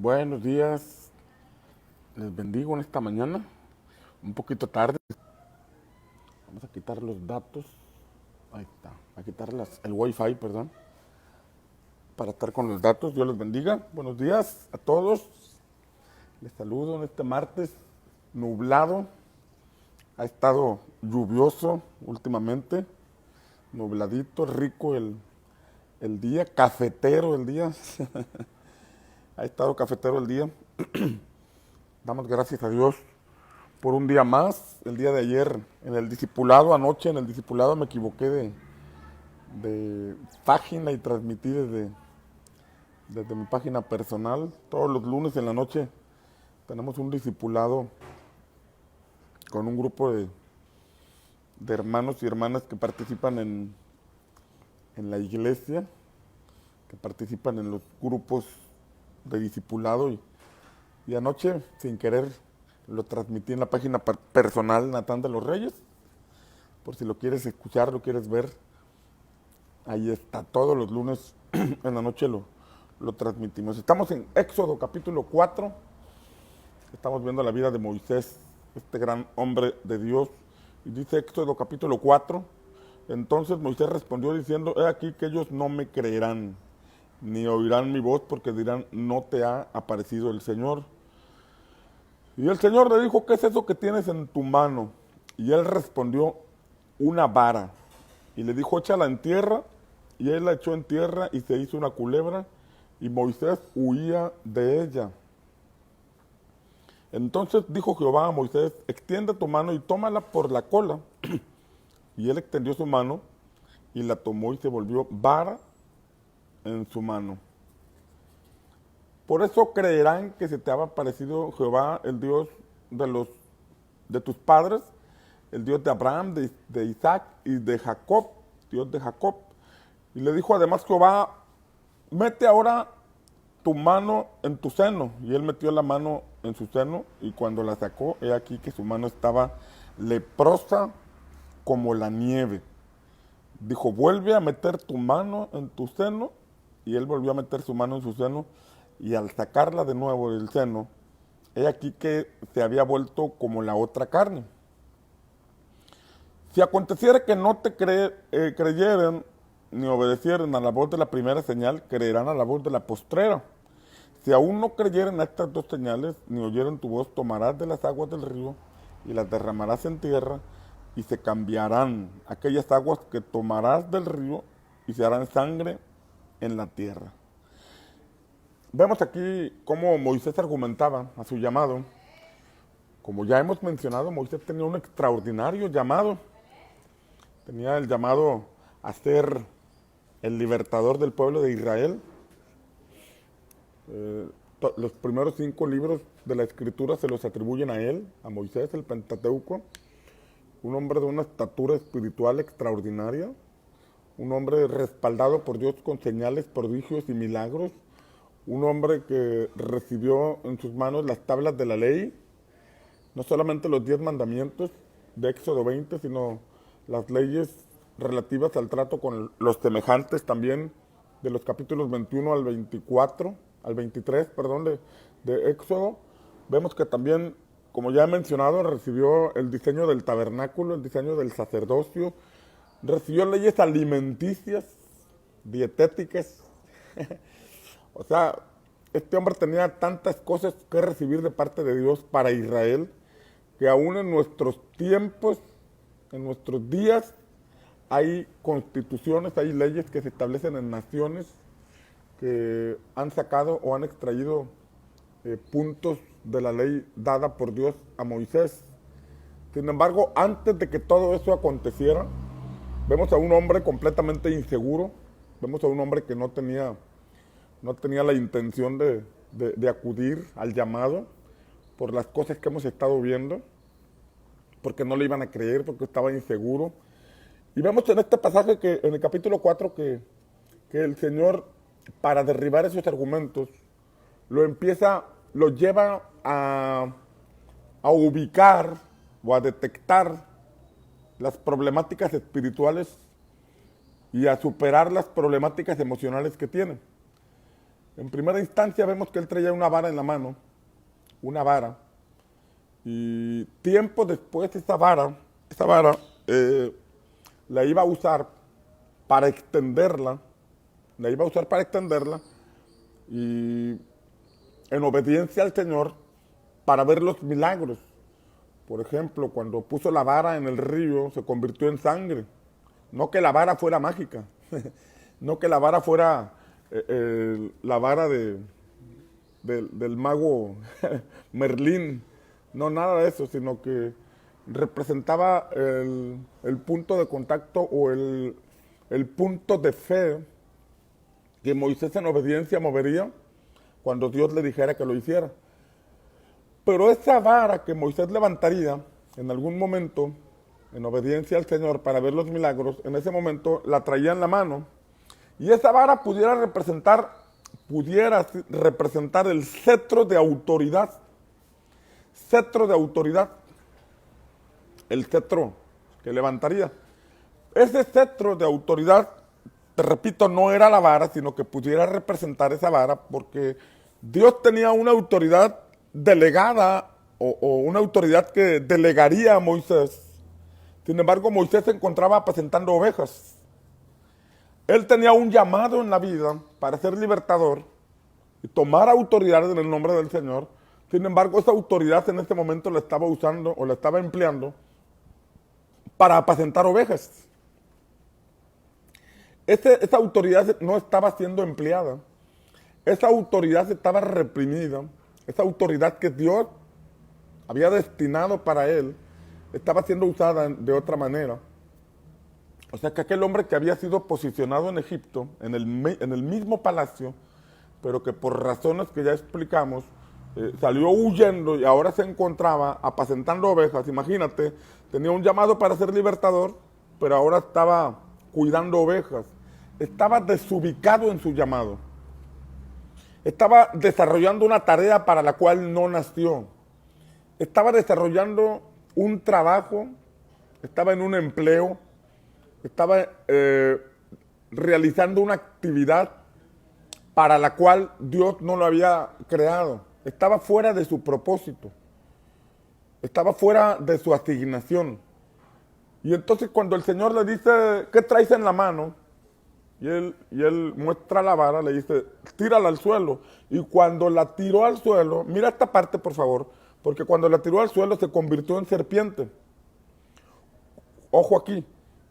Buenos días, les bendigo en esta mañana, un poquito tarde. Vamos a quitar los datos, ahí está, a quitar el wifi, perdón, para estar con los datos. Dios les bendiga, buenos días a todos. Les saludo en este martes nublado, ha estado lluvioso últimamente, nubladito, rico el día, cafetero el día, ha estado cafetero el día. Damos gracias a Dios por un día más. El día de ayer en el discipulado, anoche en el discipulado me equivoqué de página y transmití desde mi página personal. Todos los lunes en la noche tenemos un discipulado con un grupo de hermanos y hermanas que participan en la iglesia, que participan en los grupos de discipulado y anoche sin querer lo transmití en la página personal Natán de los Reyes. Por si lo quieres escuchar, lo quieres ver, ahí está. Todos los lunes en la noche lo transmitimos. Estamos en Éxodo capítulo 4. Estamos viendo la vida de Moisés, este gran hombre de Dios. Y dice Éxodo capítulo 4. Entonces Moisés respondió diciendo: he aquí que ellos no me creerán, ni oirán mi voz, porque dirán: no te ha aparecido el Señor. Y el Señor le dijo: ¿qué es eso que tienes en tu mano? Y él respondió: una vara. Y le dijo: échala en tierra. Y él la echó en tierra y se hizo una culebra, y Moisés huía de ella. Entonces dijo Jehová a Moisés: extiende tu mano y tómala por la cola. Y él extendió su mano y la tomó y se volvió vara en su mano. Por eso creerán que se te ha aparecido Jehová, el Dios de tus padres, el Dios de Abraham, de Isaac y de Jacob, Dios de Jacob. Y le dijo además Jehová: mete ahora tu mano en tu seno. Y él metió la mano en su seno, y cuando la sacó, he aquí que su mano estaba leprosa como la nieve. Dijo: vuelve a meter tu mano en tu seno. Y él volvió a meter su mano en su seno, y al sacarla de nuevo del seno, he aquí que se había vuelto como la otra carne. Si aconteciera que no te creyeren ni obedecieren a la voz de la primera señal, creerán a la voz de la postrera. Si aún no creyeren a estas dos señales, ni oyeren tu voz, tomarás de las aguas del río y las derramarás en tierra, y se cambiarán aquellas aguas que tomarás del río y se harán sangre en la tierra. Vemos aquí cómo Moisés argumentaba a su llamado. Como ya hemos mencionado, Moisés tenía un extraordinario llamado. Tenía el llamado a ser el libertador del pueblo de Israel. Los primeros 5 libros de la Escritura se los atribuyen a él, a Moisés, el Pentateuco. Un hombre de una estatura espiritual extraordinaria. Un hombre respaldado por Dios con señales, prodigios y milagros. Un hombre que recibió en sus manos las tablas de la ley, no solamente los 10 mandamientos de Éxodo 20, sino las leyes relativas al trato con los semejantes también, de los capítulos 21 al 24, al 23, perdón, de Éxodo. Vemos que también, como ya he mencionado, recibió el diseño del tabernáculo, el diseño del sacerdocio, recibió leyes alimenticias, dietéticas. O sea, este hombre tenía tantas cosas que recibir de parte de Dios para Israel, que aún en nuestros tiempos, en nuestros días, hay constituciones, hay leyes que se establecen en naciones que han sacado o han extraído puntos de la ley dada por Dios a Moisés. Sin embargo, antes de que todo eso aconteciera, vemos a un hombre completamente inseguro, vemos a un hombre que no tenía la intención de acudir al llamado por las cosas que hemos estado viendo, porque no le iban a creer, porque estaba inseguro. Y vemos en este pasaje, que en el capítulo 4, que el Señor, para derribar esos argumentos, lo lleva a ubicar o a detectar las problemáticas espirituales y a superar las problemáticas emocionales que tiene. En primera instancia vemos que él traía una vara en la mano, una vara, y tiempo después esa vara la iba a usar para extenderla, y en obediencia al Señor para ver los milagros. Por ejemplo, cuando puso la vara en el río, se convirtió en sangre. No que la vara fuera mágica, no que la vara fuera la vara del mago Merlín, no nada de eso, sino que representaba el punto de contacto o el punto de fe que Moisés en obediencia movería cuando Dios le dijera que lo hiciera. Pero esa vara que Moisés levantaría en algún momento, en obediencia al Señor para ver los milagros, en ese momento la traía en la mano, y esa vara pudiera representar el cetro de autoridad. Cetro de autoridad. El cetro que levantaría. Ese cetro de autoridad, te repito, no era la vara, sino que pudiera representar esa vara, porque Dios tenía una autoridad delegada o una autoridad que delegaría a Moisés. Sin embargo, Moisés se encontraba apacentando ovejas. Él tenía un llamado en la vida para ser libertador y tomar autoridad en el nombre del Señor. Sin embargo, esa autoridad en este momento la estaba usando o la estaba empleando para apacentar ovejas. Esa autoridad no estaba siendo empleada. Esa autoridad estaba reprimida. Esa autoridad que Dios había destinado para él estaba siendo usada de otra manera. O sea que aquel hombre que había sido posicionado en Egipto, en el mismo palacio, pero que por razones que ya explicamos, salió huyendo y ahora se encontraba apacentando ovejas. Imagínate, tenía un llamado para ser libertador, pero ahora estaba cuidando ovejas. Estaba desubicado en su llamado. Estaba desarrollando una tarea para la cual no nació. Estaba desarrollando un trabajo, estaba en un empleo, estaba realizando una actividad para la cual Dios no lo había creado. Estaba fuera de su propósito. Estaba fuera de su asignación. Y entonces cuando el Señor le dice, ¿qué traes en la mano? Y él muestra la vara, le dice, tírala al suelo. Y cuando la tiró al suelo, mira esta parte por favor, porque cuando la tiró al suelo se convirtió en serpiente. Ojo aquí,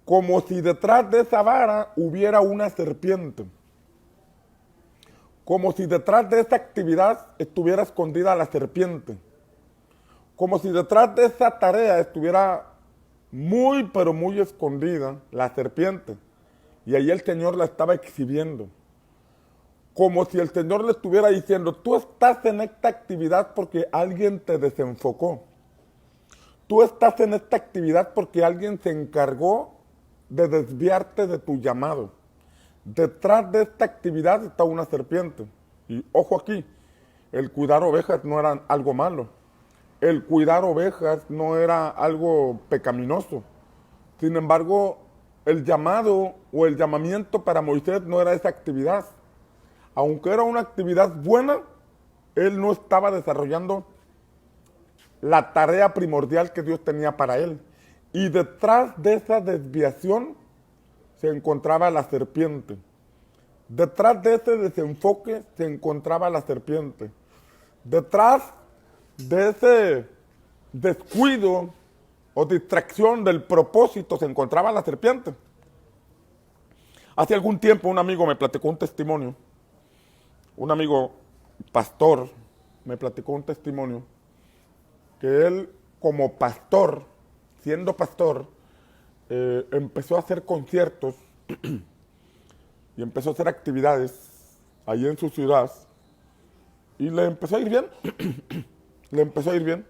como si detrás de esa vara hubiera una serpiente. Como si detrás de esa actividad estuviera escondida la serpiente. Como si detrás de esa tarea estuviera muy, pero muy escondida la serpiente. Y ahí el Señor la estaba exhibiendo. Como si el Señor le estuviera diciendo, tú estás en esta actividad porque alguien te desenfocó. Tú estás en esta actividad porque alguien se encargó de desviarte de tu llamado. Detrás de esta actividad está una serpiente. Y ojo aquí, el cuidar ovejas no era algo malo. El cuidar ovejas no era algo pecaminoso. Sin embargo, el llamado o el llamamiento para Moisés no era esa actividad. Aunque era una actividad buena, él no estaba desarrollando la tarea primordial que Dios tenía para él. Y detrás de esa desviación se encontraba la serpiente. Detrás de ese desenfoque se encontraba la serpiente. Detrás de ese descuido o distracción del propósito se encontraba la serpiente. Hace algún tiempo un amigo me platicó un testimonio. Un amigo pastor me platicó un testimonio que él como pastor, siendo pastor, empezó a hacer conciertos y empezó a hacer actividades ahí en su ciudad y le empezó a ir bien. Le empezó a ir bien.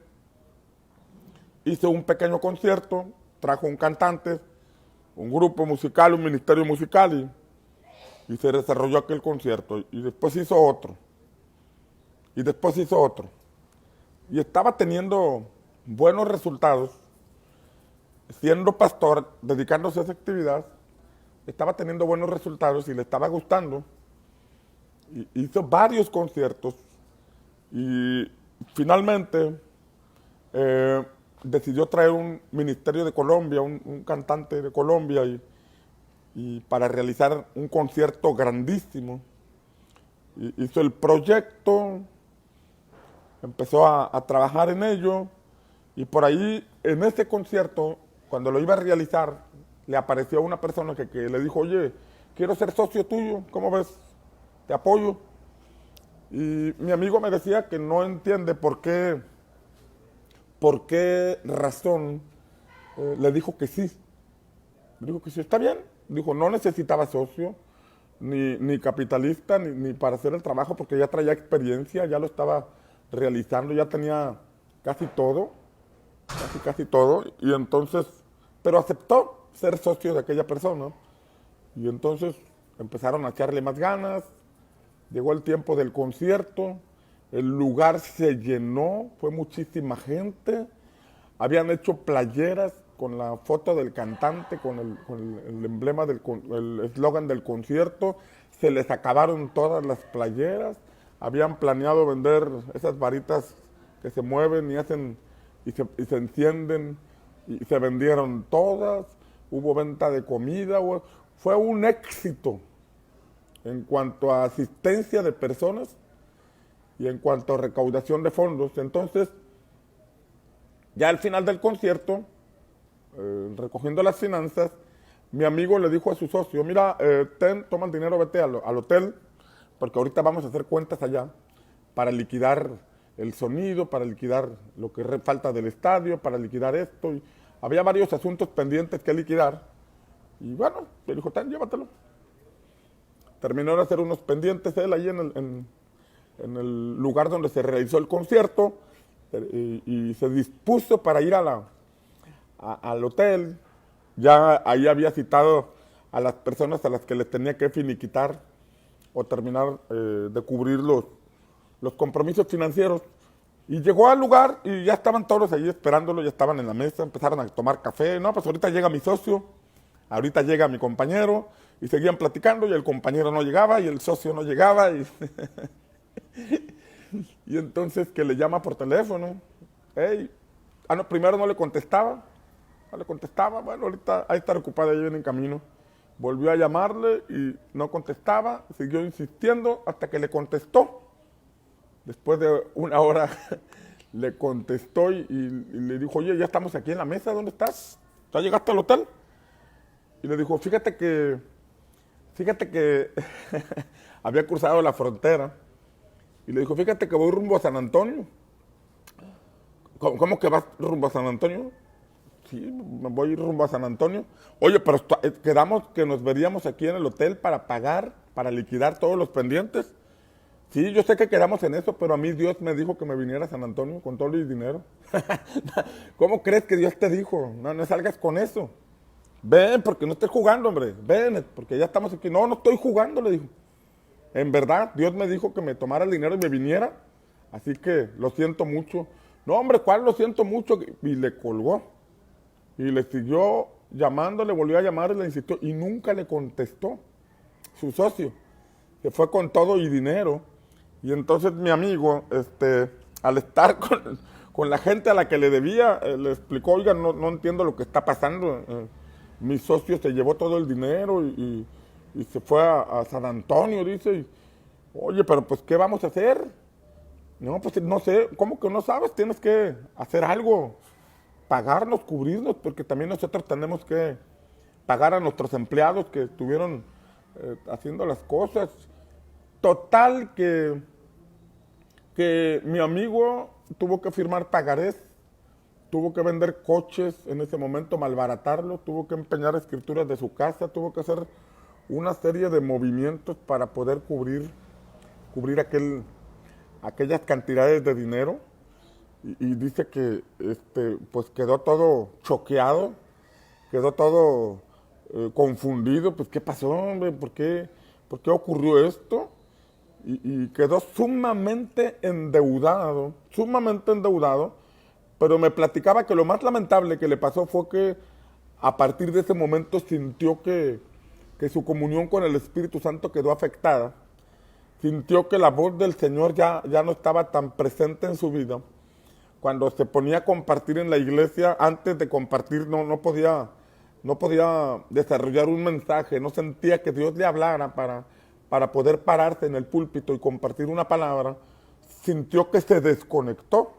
Hizo un pequeño concierto, trajo un cantante, un grupo musical, un ministerio musical y se desarrolló aquel concierto. Y después hizo otro. Y después hizo otro. Y estaba teniendo buenos resultados. Siendo pastor, dedicándose a esa actividad, estaba teniendo buenos resultados y le estaba gustando. hizo varios conciertos y finalmente decidió traer un ministerio de Colombia, un cantante de Colombia, y para realizar un concierto grandísimo. Hizo el proyecto, empezó a trabajar en ello, y por ahí, en ese concierto, cuando lo iba a realizar, le apareció una persona que le dijo, oye, quiero ser socio tuyo, ¿cómo ves? Te apoyo. Y mi amigo me decía que no entiende por qué razón le dijo que sí. Le dijo que sí, está bien. Dijo, no necesitaba socio, ni capitalista, ni para hacer el trabajo, porque ya traía experiencia, ya lo estaba realizando, ya tenía casi todo, casi todo. Y entonces, pero aceptó ser socio de aquella persona. Y entonces empezaron a echarle más ganas. Llegó el tiempo del concierto, el lugar se llenó, fue muchísima gente. Habían hecho playeras con la foto del cantante, con el emblema, el eslogan del concierto. Se les acabaron todas las playeras. Habían planeado vender esas varitas que se mueven y se encienden, y se vendieron todas. Hubo venta de comida, fue un éxito en cuanto a asistencia de personas y en cuanto a recaudación de fondos. Entonces, ya al final del concierto, recogiendo las finanzas, mi amigo le dijo a su socio, mira, toma el dinero, vete al hotel, porque ahorita vamos a hacer cuentas allá para liquidar el sonido, para liquidar lo que falta del estadio, para liquidar esto. Y había varios asuntos pendientes que liquidar. Y bueno, le dijo, llévatelo. Terminó de hacer unos pendientes él ahí en el lugar donde se realizó el concierto, y se dispuso para ir al hotel. Ya ahí había citado a las personas a las que les tenía que finiquitar o terminar de cubrir los compromisos financieros. Y llegó al lugar y ya estaban todos ahí esperándolo, ya estaban en la mesa, empezaron a tomar café. No, pues ahorita llega mi socio, ahorita llega mi compañero, y seguían platicando y el compañero no llegaba y el socio no llegaba. Y entonces que le llama por teléfono. Hey. No, primero no le contestaba. Bueno, ahorita ahí está ocupada, ahí viene en camino. Volvió a llamarle y no contestaba. Siguió insistiendo hasta que le contestó. Después de una hora le contestó y le dijo, oye, ya estamos aquí en la mesa, ¿dónde estás? ¿Ya llegaste al hotel? Y le dijo, fíjate que había cruzado la frontera. Y le dijo, fíjate que voy rumbo a San Antonio. ¿Cómo que vas rumbo a San Antonio? Sí, me voy rumbo a San Antonio. Oye, pero quedamos que nos veríamos aquí en el hotel para pagar, para liquidar todos los pendientes. Sí, yo sé que quedamos en eso, pero a mí Dios me dijo que me viniera a San Antonio con todo el dinero. ¿Cómo crees que Dios te dijo? No salgas con eso. Ven, porque no estoy jugando, hombre. Ven, porque ya estamos aquí. No estoy jugando, le dijo. En verdad, Dios me dijo que me tomara el dinero y me viniera. Así que lo siento mucho. No, hombre, ¿cuál lo siento mucho? Y le colgó. Y le siguió llamando, le volvió a llamar y le insistió. Y nunca le contestó su socio, que fue con todo y dinero. Y entonces mi amigo, al estar con la gente a la que le debía, le explicó, oiga, no entiendo lo que está pasando. Mi socio se llevó todo el dinero y se fue a San Antonio, dice. Oye, pero pues, ¿qué vamos a hacer? No, pues no sé. ¿Cómo que no sabes? Tienes que hacer algo, pagarnos, cubrirnos, porque también nosotros tenemos que pagar a nuestros empleados que estuvieron haciendo las cosas. Total que mi amigo tuvo que firmar pagarés, tuvo que vender coches en ese momento, malbaratarlos, tuvo que empeñar escrituras de su casa, tuvo que hacer una serie de movimientos para poder cubrir aquellas cantidades de dinero. Y dice que pues quedó todo choqueado, quedó todo confundido. Pues, ¿qué pasó, hombre? ¿Por qué ocurrió esto? Y quedó sumamente endeudado, pero me platicaba que lo más lamentable que le pasó fue que a partir de ese momento sintió que su comunión con el Espíritu Santo quedó afectada. sintió que la voz del Señor ya no estaba tan presente en su vida. Cuando se ponía a compartir en la iglesia, antes de compartir no podía desarrollar un mensaje, no sentía que Dios le hablara para poder pararse en el púlpito y compartir una palabra, sintió que se desconectó.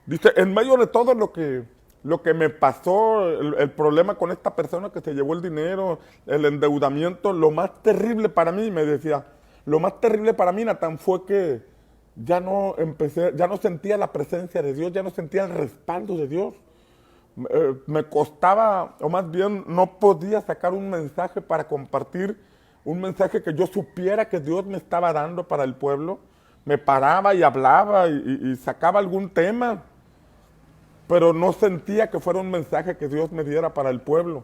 Dice, en medio de todo lo que me pasó, el problema con esta persona que se llevó el dinero, el endeudamiento, lo más terrible para mí, me decía, lo más terrible para mí, Natán, fue que ya no sentía la presencia de Dios, ya no sentía el respaldo de Dios. Me costaba, o más bien no podía sacar un mensaje para compartir, un mensaje que yo supiera que Dios me estaba dando para el pueblo. Me paraba y hablaba y sacaba algún tema, pero no sentía que fuera un mensaje que Dios me diera para el pueblo.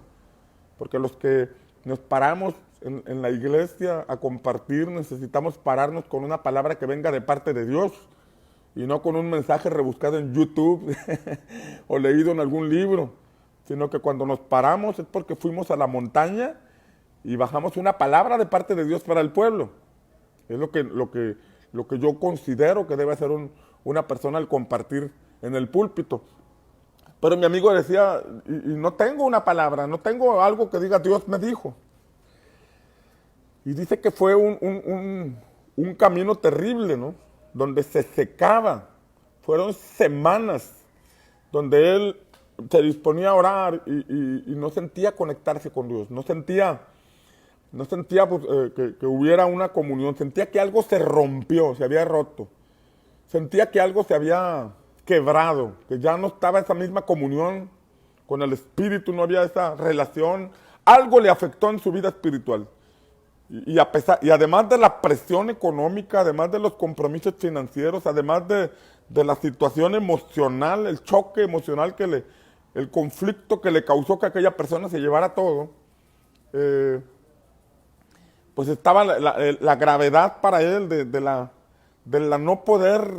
Porque los que nos paramos en la iglesia a compartir, necesitamos pararnos con una palabra que venga de parte de Dios y no con un mensaje rebuscado en YouTube o leído en algún libro, sino que cuando nos paramos es porque fuimos a la montaña y bajamos una palabra de parte de Dios para el pueblo. Es lo que yo considero que debe hacer una persona al compartir en el púlpito. Pero mi amigo decía, y no tengo una palabra, no tengo algo que diga Dios me dijo. Y dice que fue un camino terrible, ¿no? Donde se secaba. Fueron semanas donde él se disponía a orar y no sentía conectarse con Dios. No sentía pues, que hubiera una comunión. Sentía que algo se rompió, se había roto. Sentía que algo se había quebrado, que ya no estaba esa misma comunión con el Espíritu, no había esa relación. Algo le afectó en su vida espiritual. Y además de la presión económica, además de los compromisos financieros, además de la situación emocional, el choque emocional el conflicto que le causó que aquella persona se llevara todo, pues estaba la gravedad para él de la no poder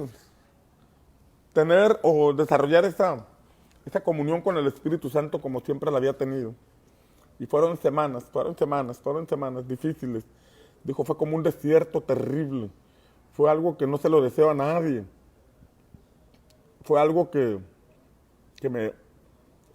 tener o desarrollar esa comunión con el Espíritu Santo como siempre la había tenido. Y fueron semanas difíciles. Dijo, fue como un desierto terrible. Fue algo que no se lo deseo a nadie. Fue algo que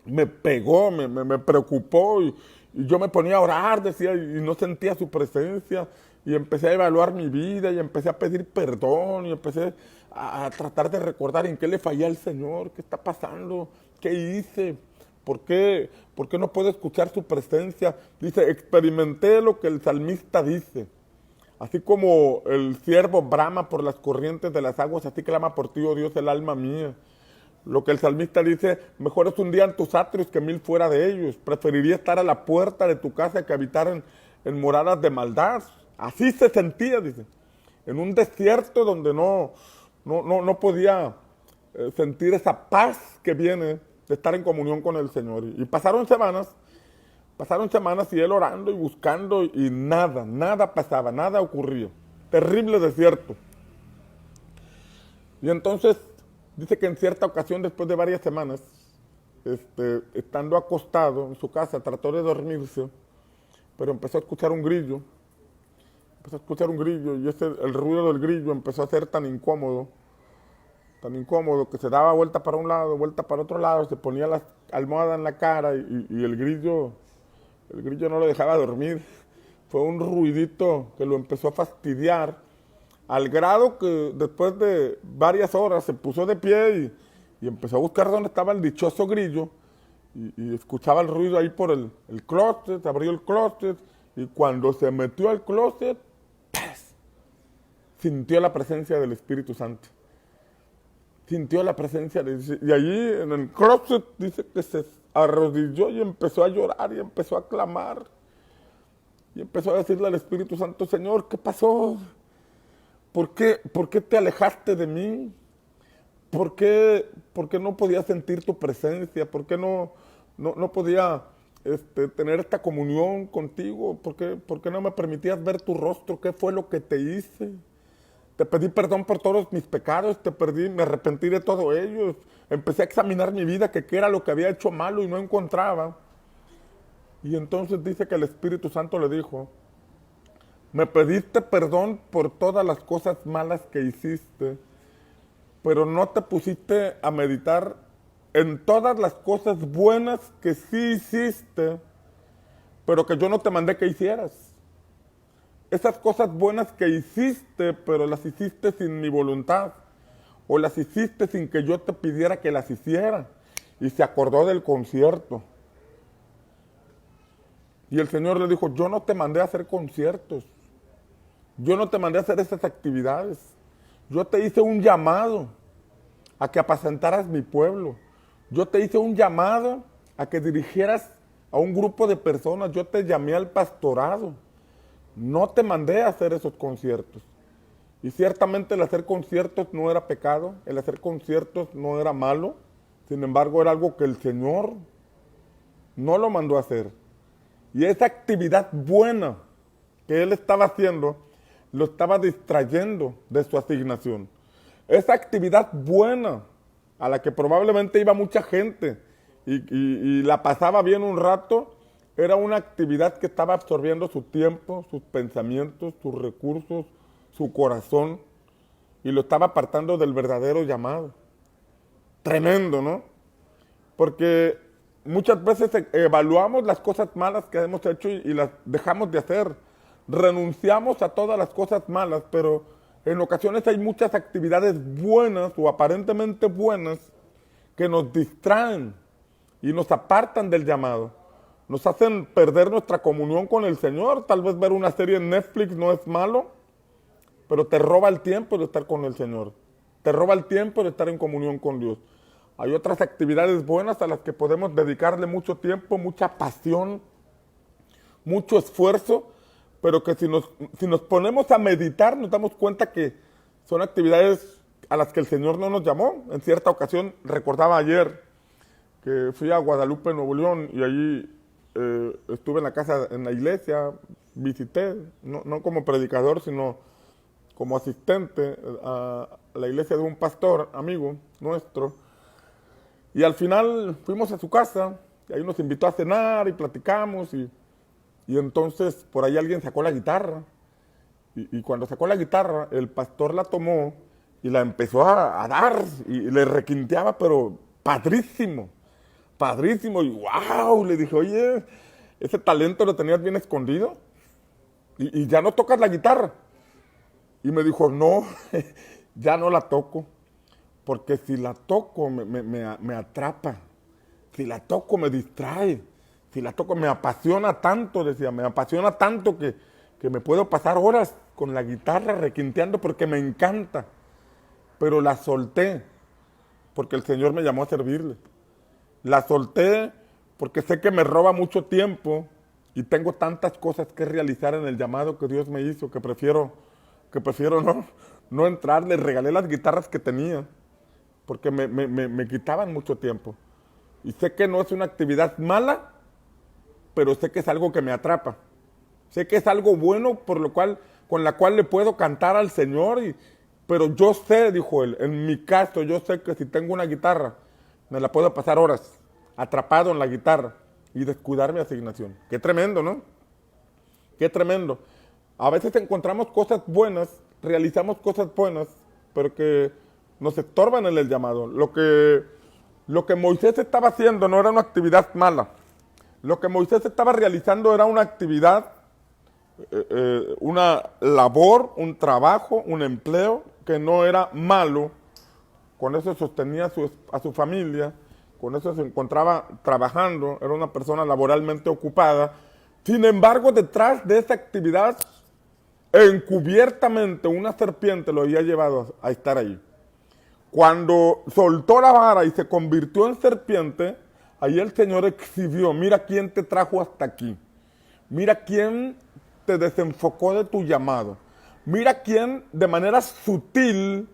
me pegó, me preocupó y yo me ponía a orar, decía, y no sentía su presencia. Y empecé a evaluar mi vida y empecé a pedir perdón y empecé a tratar de recordar en qué le fallé al Señor, qué está pasando, qué hice. ¿Por qué no puedo escuchar su presencia? Dice, experimenté lo que el salmista dice. Así como el ciervo brama por las corrientes de las aguas, así clama por ti, oh Dios, el alma mía. Lo que el salmista dice, mejor es un día en tus atrios que 1000 fuera de ellos. Preferiría estar a la puerta de tu casa que habitar en moradas de maldad. Así se sentía, dice. En un desierto donde no podía sentir esa paz que viene de estar en comunión con el Señor. Y pasaron semanas y él orando y buscando y nada pasaba, nada ocurría. Terrible desierto. Y entonces dice que en cierta ocasión, después de varias semanas, estando acostado en su casa, trató de dormirse, pero empezó a escuchar un grillo. Y el ruido del grillo empezó a ser tan incómodo que se daba vuelta para un lado, vuelta para otro lado, se ponía la almohada en la cara y el grillo no lo dejaba dormir. Fue un ruidito que lo empezó a fastidiar, al grado que después de varias horas se puso de pie y empezó a buscar dónde estaba el dichoso grillo y escuchaba el ruido ahí por el closet, abrió el closet y cuando se metió al closet, ¡paz!, sintió la presencia del Espíritu Santo. Sintió la presencia y allí en el closet dice que se arrodilló y empezó a llorar y empezó a clamar y empezó a decirle al Espíritu Santo, Señor, ¿qué pasó? ¿Por qué te alejaste de mí? ¿Por qué no podía sentir tu presencia? ¿Por qué no podía tener esta comunión contigo? ¿Por qué no me permitías ver tu rostro? ¿Qué fue lo que te hice? Te pedí perdón por todos mis pecados, me arrepentí de todo ello. Empecé a examinar mi vida, qué era lo que había hecho malo y no encontraba. Y entonces dice que el Espíritu Santo le dijo, Me pediste perdón por todas las cosas malas que hiciste, pero no te pusiste a meditar en todas las cosas buenas que sí hiciste, pero que yo no te mandé que hicieras. Esas cosas buenas que hiciste, pero las hiciste sin mi voluntad, o las hiciste sin que yo te pidiera que las hiciera. Y se acordó del concierto. Y el Señor le dijo, yo no te mandé a hacer conciertos. Yo no te mandé a hacer esas actividades. Yo te hice un llamado a que apacentaras mi pueblo. Yo te hice un llamado a que dirigieras a un grupo de personas. Yo te llamé al pastorado. No te mandé a hacer esos conciertos. Y ciertamente el hacer conciertos no era pecado, el hacer conciertos no era malo. Sin embargo, era algo que el Señor no lo mandó a hacer. Y esa actividad buena que él estaba haciendo, lo estaba distrayendo de su asignación. Esa actividad buena, a la que probablemente iba mucha gente y la pasaba bien un rato, era una actividad que estaba absorbiendo su tiempo, sus pensamientos, sus recursos, su corazón, y lo estaba apartando del verdadero llamado. Tremendo, ¿no? Porque muchas veces evaluamos las cosas malas que hemos hecho y las dejamos de hacer. Renunciamos a todas las cosas malas, pero en ocasiones hay muchas actividades buenas o aparentemente buenas que nos distraen y nos apartan del llamado. Nos hacen perder nuestra comunión con el Señor. Tal vez ver una serie en Netflix no es malo, pero te roba el tiempo de estar con el Señor. Te roba el tiempo de estar en comunión con Dios. Hay otras actividades buenas a las que podemos dedicarle mucho tiempo, mucha pasión, mucho esfuerzo, pero que si nos ponemos a meditar nos damos cuenta que son actividades a las que el Señor no nos llamó. En cierta ocasión, recordaba ayer que fui a Guadalupe, Nuevo León, y allí estuve en la casa, en la iglesia, visité, no como predicador, sino como asistente a la iglesia de un pastor, amigo nuestro. Y al final fuimos a su casa, y ahí nos invitó a cenar y platicamos, y entonces por ahí alguien sacó la guitarra. Y cuando sacó la guitarra, el pastor la tomó y la empezó a dar, y le requinteaba, pero padrísimo, padrísimo. Y wow, le dije, oye, ese talento lo tenías bien escondido, y ya no tocas la guitarra. Y me dijo, no, ya no la toco, porque si la toco me atrapa, si la toco me distrae, si la toco me apasiona tanto, decía, me apasiona tanto que me puedo pasar horas con la guitarra requinteando porque me encanta. Pero la solté porque el Señor me llamó a servirle. La solté porque sé que me roba mucho tiempo y tengo tantas cosas que realizar en el llamado que Dios me hizo que prefiero no entrar. Le regalé las guitarras que tenía porque me quitaban mucho tiempo. Y sé que no es una actividad mala, pero sé que es algo que me atrapa. Sé que es algo bueno con la cual le puedo cantar al Señor. Pero yo sé, dijo él, en mi caso, yo sé que si tengo una guitarra, me la puedo pasar horas atrapado en la guitarra y descuidar mi asignación. Qué tremendo, ¿no? Qué tremendo. A veces encontramos cosas buenas, realizamos cosas buenas, pero que nos estorban en el llamado. Lo que Moisés estaba haciendo no era una actividad mala. Lo que Moisés estaba realizando era una actividad, una labor, un trabajo, un empleo que no era malo. Con eso sostenía a su familia, con eso se encontraba trabajando, era una persona laboralmente ocupada. Sin embargo, detrás de esa actividad, encubiertamente una serpiente lo había llevado a estar ahí. Cuando soltó la vara y se convirtió en serpiente, ahí el Señor exhibió, mira quién te trajo hasta aquí. Mira quién te desenfocó de tu llamado. Mira quién de manera sutil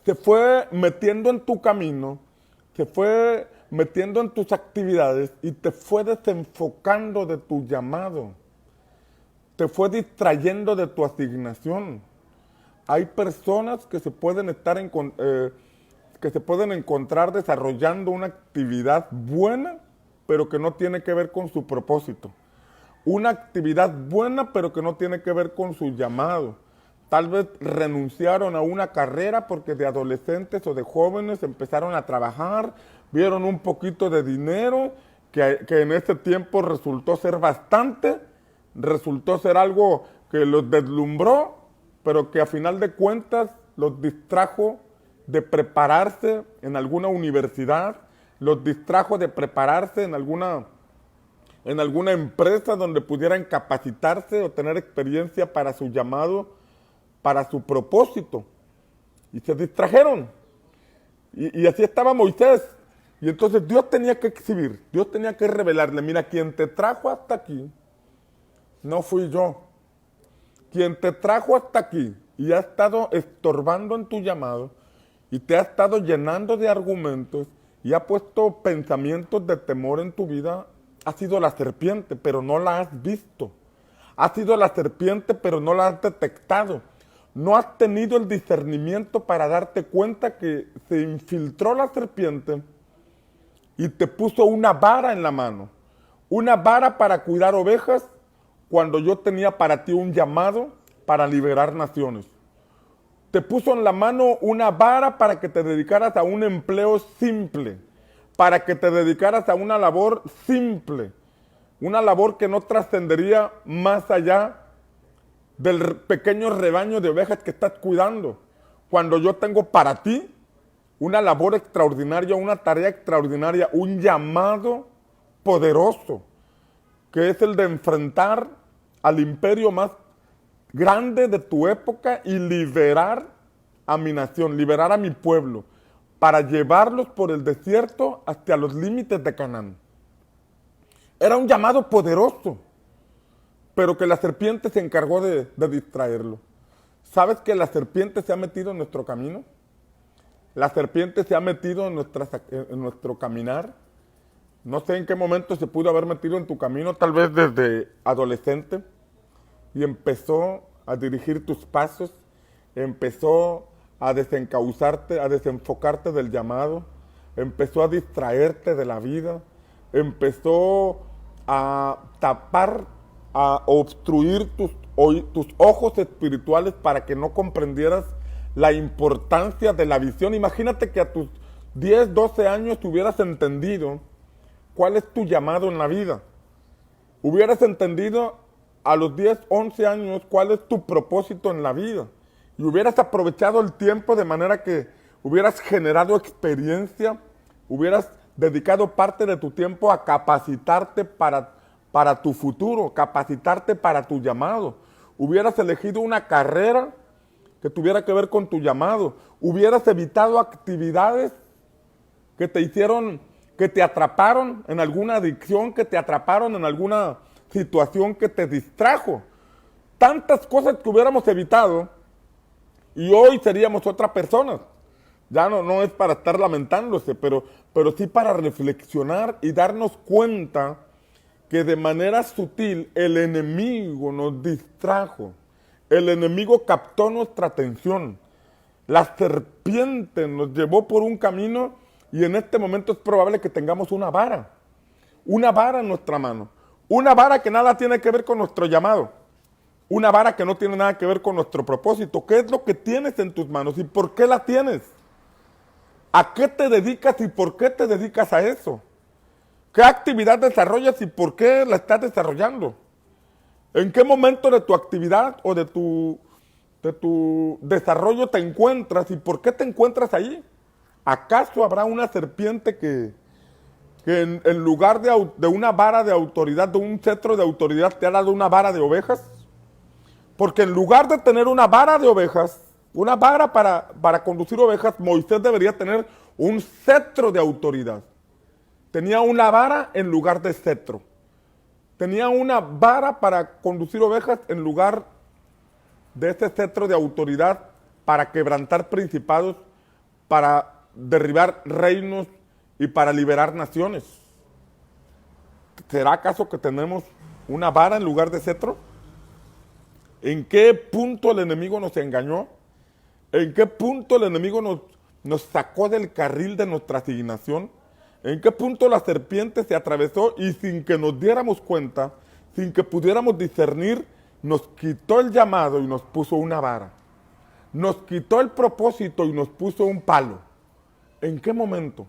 se fue metiendo en tu camino, se fue metiendo en tus actividades y te fue desenfocando de tu llamado. Te fue distrayendo de tu asignación. Hay personas que se pueden encontrar desarrollando una actividad buena, pero que no tiene que ver con su propósito. una actividad buena, pero que no tiene que ver con su llamado. Tal vez renunciaron a una carrera porque de adolescentes o de jóvenes empezaron a trabajar, vieron un poquito de dinero, que en ese tiempo resultó ser bastante, resultó ser algo que los deslumbró, pero que a final de cuentas los distrajo de prepararse en alguna universidad, los distrajo de prepararse en alguna empresa donde pudieran capacitarse o tener experiencia para su llamado, para su propósito. Y se distrajeron. Y así estaba Moisés. Y entonces Dios tenía que exhibir, Dios tenía que revelarle, mira, quien te trajo hasta aquí no fui yo. Quien te trajo hasta aquí y ha estado estorbando en tu llamado y te ha estado llenando de argumentos y ha puesto pensamientos de temor en tu vida, ha sido la serpiente, pero no la has visto. Ha sido la serpiente, pero no la has detectado. No has tenido el discernimiento para darte cuenta que se infiltró la serpiente y te puso una vara en la mano. Una vara para cuidar ovejas cuando yo tenía para ti un llamado para liberar naciones. Te puso en la mano una vara para que te dedicaras a un empleo simple, para que te dedicaras a una labor simple, una labor que no trascendería más allá del pequeño rebaño de ovejas que estás cuidando. Cuando yo tengo para ti una labor extraordinaria, una tarea extraordinaria, un llamado poderoso, que es el de enfrentar al imperio más grande de tu época y liberar a mi nación, liberar a mi pueblo, para llevarlos por el desierto hasta los límites de Canaán. Era un llamado poderoso, pero que la serpiente se encargó de distraerlo. ¿Sabes que la serpiente se ha metido en nuestro camino? La serpiente se ha metido en nuestro caminar. No sé en qué momento se pudo haber metido en tu camino, tal vez desde adolescente, y empezó a dirigir tus pasos, empezó a desencauzarte, a desenfocarte del llamado, empezó a distraerte de la vida, empezó a tapar, a obstruir tus ojos espirituales para que no comprendieras la importancia de la visión. Imagínate que a tus 10, 12 años hubieras entendido cuál es tu llamado en la vida. Hubieras entendido a los 10, 11 años cuál es tu propósito en la vida. Y hubieras aprovechado el tiempo de manera que hubieras generado experiencia, hubieras dedicado parte de tu tiempo a capacitarte para tu futuro, capacitarte para tu llamado. Hubieras elegido una carrera que tuviera que ver con tu llamado. Hubieras evitado actividades que te hicieron, que te atraparon en alguna adicción, que te atraparon en alguna situación que te distrajo. Tantas cosas que hubiéramos evitado y hoy seríamos otra persona. Ya no es para estar lamentándose, pero sí para reflexionar y darnos cuenta que de manera sutil el enemigo nos distrajo. El enemigo captó nuestra atención. La serpiente nos llevó por un camino y en este momento es probable que tengamos una vara en nuestra mano. Una vara que nada tiene que ver con nuestro llamado. Una vara que no tiene nada que ver con nuestro propósito. ¿Qué es lo que tienes en tus manos y por qué la tienes? ¿A qué te dedicas y por qué te dedicas a eso? ¿Qué actividad desarrollas y por qué la estás desarrollando? ¿En qué momento de tu actividad o de tu desarrollo te encuentras y por qué te encuentras ahí? ¿Acaso habrá una serpiente que en lugar de una vara de autoridad, de un cetro de autoridad, te ha dado una vara de ovejas? Porque en lugar de tener una vara de ovejas, una vara para conducir ovejas, Moisés debería tener un cetro de autoridad. Tenía una vara en lugar de cetro. Tenía una vara para conducir ovejas en lugar de ese cetro de autoridad para quebrantar principados, para derribar reinos y para liberar naciones. ¿Será acaso que tenemos una vara en lugar de cetro? ¿En qué punto el enemigo nos engañó? ¿En qué punto el enemigo nos sacó del carril de nuestra asignación? ¿En qué punto la serpiente se atravesó y sin que nos diéramos cuenta, sin que pudiéramos discernir, nos quitó el llamado y nos puso una vara. Nos quitó el propósito y nos puso un palo. ¿En qué momento?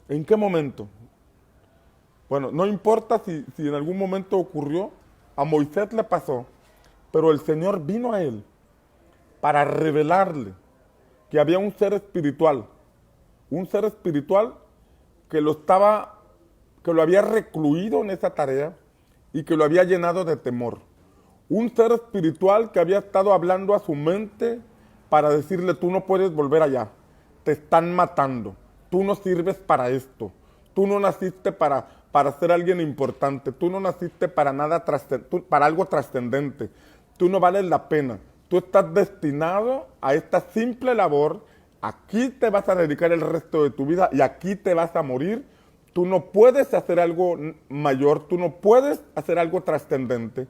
¿En qué momento? Bueno, no importa si en algún momento ocurrió, a Moisés le pasó, pero el Señor vino a él para revelarle que había un ser espiritual que lo había recluido en esa tarea y que lo había llenado de temor. Un ser espiritual que había estado hablando a su mente para decirle, tú no puedes volver allá, te están matando, tú no sirves para esto, tú no naciste para ser alguien importante, tú no naciste para nada para algo trascendente, tú no vales la pena, tú estás destinado a esta simple labor, aquí te vas a dedicar el resto de tu vida y aquí te vas a morir. Tú no puedes hacer algo mayor, tú no puedes hacer algo trascendente.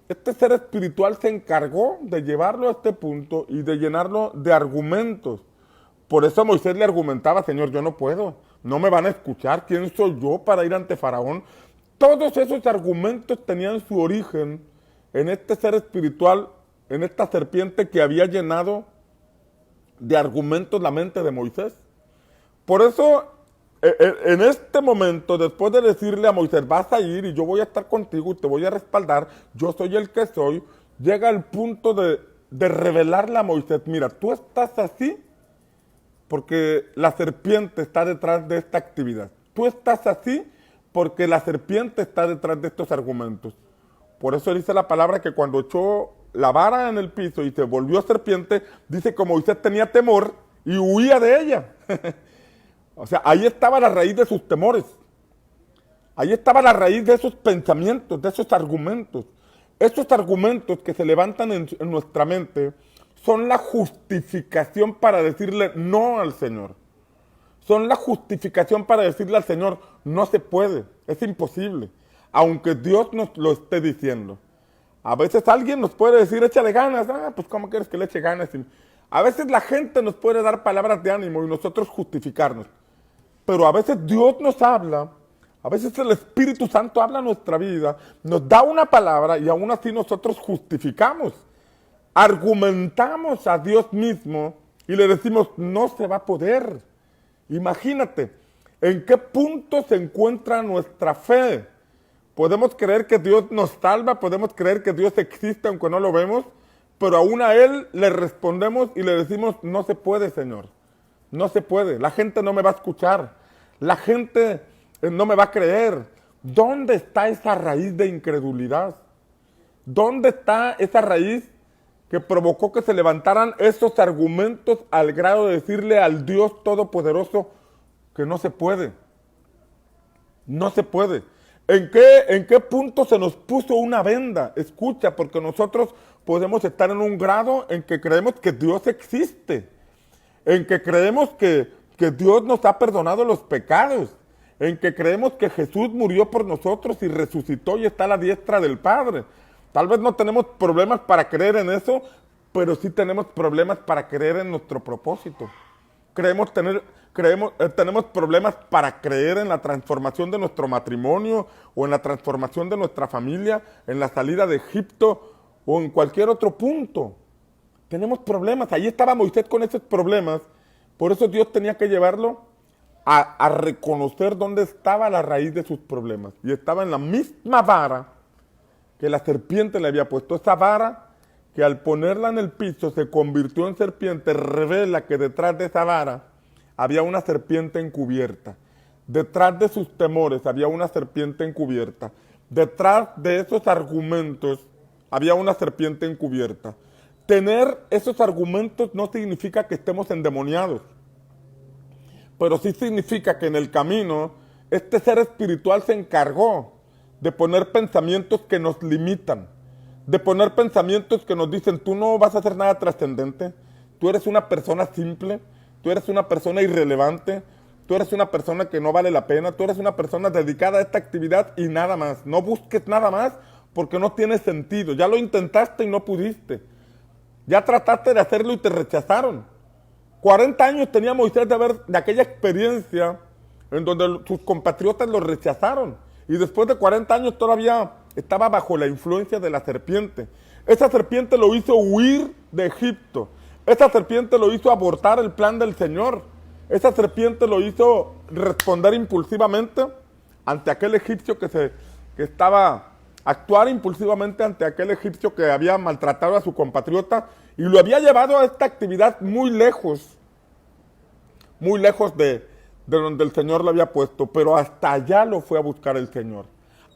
Este ser espiritual se encargó de llevarlo a este punto y de llenarlo de argumentos. Por eso Moisés le argumentaba, Señor, yo no puedo, no me van a escuchar, ¿quién soy yo para ir ante Faraón? Todos esos argumentos tenían su origen en este ser espiritual, en esta serpiente que había llenado de argumentos la mente de Moisés. Por eso, en este momento, después de decirle a Moisés, vas a ir y yo voy a estar contigo y te voy a respaldar, yo soy el que soy, llega el punto de revelarle a Moisés, mira, tú estás así porque la serpiente está detrás de esta actividad. Tú estás así porque la serpiente está detrás de estos argumentos. Por eso dice la palabra que cuando echó la vara en el piso y se volvió serpiente, dice que Moisés tenía temor y huía de ella. O sea, ahí estaba la raíz de sus temores. Ahí estaba la raíz de esos pensamientos, de esos argumentos. Esos argumentos que se levantan en nuestra mente son la justificación para decirle no al Señor. Son la justificación para decirle al Señor, no se puede, es imposible. Aunque Dios nos lo esté diciendo. A veces alguien nos puede decir, échale ganas. Pues ¿cómo quieres que le eche ganas? A veces la gente nos puede dar palabras de ánimo y nosotros justificarnos. Pero a veces Dios nos habla, a veces el Espíritu Santo habla a nuestra vida, nos da una palabra y aún así nosotros justificamos. Argumentamos a Dios mismo y le decimos, no se va a poder. Imagínate, ¿en qué punto se encuentra nuestra fe? Podemos creer que Dios nos salva, podemos creer que Dios existe aunque no lo vemos, pero aún a Él le respondemos y le decimos, no se puede, Señor, no se puede, la gente no me va a escuchar, la gente no me va a creer. ¿Dónde está esa raíz de incredulidad? ¿Dónde está esa raíz que provocó que se levantaran esos argumentos al grado de decirle al Dios Todopoderoso que no se puede? No se puede. ¿En qué punto se nos puso una venda? Escucha, porque nosotros podemos estar en un grado en que creemos que Dios existe, en que creemos que Dios nos ha perdonado los pecados, en que creemos que Jesús murió por nosotros y resucitó y está a la diestra del Padre. Tal vez no tenemos problemas para creer en eso, pero sí tenemos problemas para creer en nuestro propósito. Tenemos problemas para creer en la transformación de nuestro matrimonio o en la transformación de nuestra familia, en la salida de Egipto o en cualquier otro punto. Tenemos problemas. Ahí estaba Moisés con esos problemas. Por eso Dios tenía que llevarlo a reconocer dónde estaba la raíz de sus problemas. Y estaba en la misma vara que la serpiente le había puesto. Esa vara que al ponerla en el piso se convirtió en serpiente, revela que detrás de esa vara había una serpiente encubierta. Detrás de sus temores había una serpiente encubierta. Detrás de esos argumentos había una serpiente encubierta. Tener esos argumentos no significa que estemos endemoniados, pero sí significa que en el camino este ser espiritual se encargó de poner pensamientos que nos limitan, de poner pensamientos que nos dicen, tú no vas a hacer nada trascendente, tú eres una persona simple, tú eres una persona irrelevante, tú eres una persona que no vale la pena, tú eres una persona dedicada a esta actividad y nada más. No busques nada más porque no tiene sentido. Ya lo intentaste y no pudiste. Ya trataste de hacerlo y te rechazaron. 40 años tenía Moisés de aquella experiencia en donde sus compatriotas lo rechazaron. Y después de 40 años todavía estaba bajo la influencia de la serpiente. Esa serpiente lo hizo huir de Egipto. Esa serpiente lo hizo abortar el plan del Señor. Esa serpiente lo hizo responder impulsivamente ante aquel egipcio actuar impulsivamente ante aquel egipcio que había maltratado a su compatriota y lo había llevado a esta actividad muy lejos de donde el Señor lo había puesto, pero hasta allá lo fue a buscar el Señor.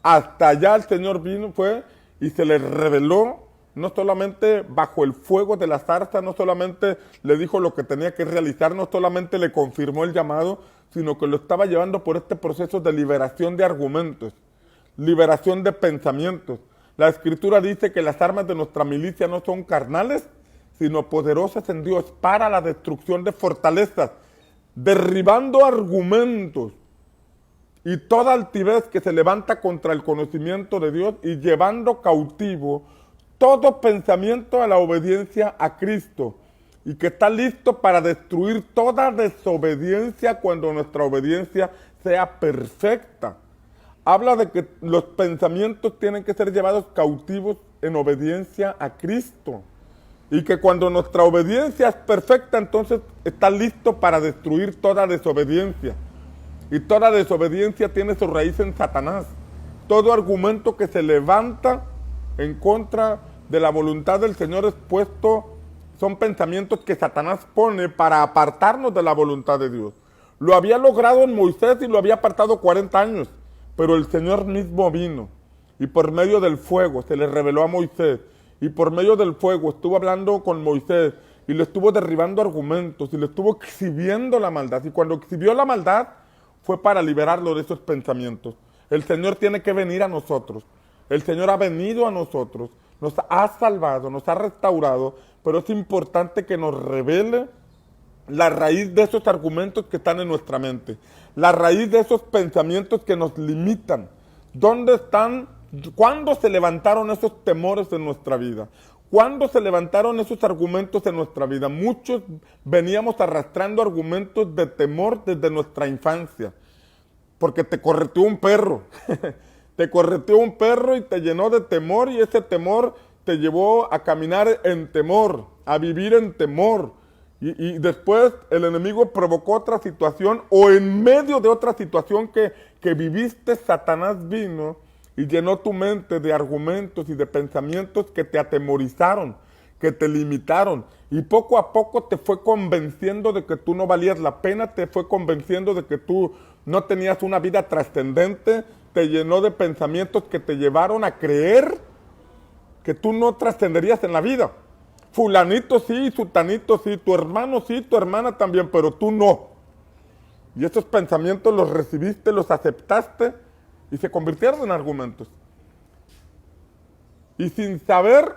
Hasta allá el Señor fue y se le reveló, no solamente bajo el fuego de la zarza, no solamente le dijo lo que tenía que realizar, no solamente le confirmó el llamado, sino que lo estaba llevando por este proceso de liberación de argumentos, liberación de pensamientos. La Escritura dice que las armas de nuestra milicia no son carnales, sino poderosas en Dios para la destrucción de fortalezas, derribando argumentos y toda altivez que se levanta contra el conocimiento de Dios y llevando cautivo todo pensamiento a la obediencia a Cristo y que está listo para destruir toda desobediencia cuando nuestra obediencia sea perfecta. Habla de que los pensamientos tienen que ser llevados cautivos en obediencia a Cristo. Y que cuando nuestra obediencia es perfecta, entonces está listo para destruir toda desobediencia. Y toda desobediencia tiene su raíz en Satanás. Todo argumento que se levanta en contra de la voluntad del Señor es puesto, son pensamientos que Satanás pone para apartarnos de la voluntad de Dios. Lo había logrado en Moisés y lo había apartado 40 años, pero el Señor mismo vino y por medio del fuego se le reveló a Moisés. Y por medio del fuego estuvo hablando con Moisés y le estuvo derribando argumentos y le estuvo exhibiendo la maldad. Y cuando exhibió la maldad fue para liberarlo de esos pensamientos. El Señor tiene que venir a nosotros. El Señor ha venido a nosotros, nos ha salvado, nos ha restaurado, pero es importante que nos revele la raíz de esos argumentos que están en nuestra mente, la raíz de esos pensamientos que nos limitan. ¿Dónde están? ¿Cuándo se levantaron esos temores en nuestra vida? ¿Cuándo se levantaron esos argumentos en nuestra vida? Muchos veníamos arrastrando argumentos de temor desde nuestra infancia, porque te correteó un perro, te correteó un perro y te llenó de temor y ese temor te llevó a caminar en temor, a vivir en temor. Y después el enemigo provocó otra situación o en medio de otra situación que viviste, Satanás vino y llenó tu mente de argumentos y de pensamientos que te atemorizaron, que te limitaron. Y poco a poco te fue convenciendo de que tú no valías la pena, te fue convenciendo de que tú no tenías una vida trascendente, te llenó de pensamientos que te llevaron a creer que tú no trascenderías en la vida. Fulanito sí, sutanito sí, tu hermano sí, tu hermana también, pero tú no. Y esos pensamientos los recibiste, los aceptaste y se convirtieron en argumentos. Y sin saber,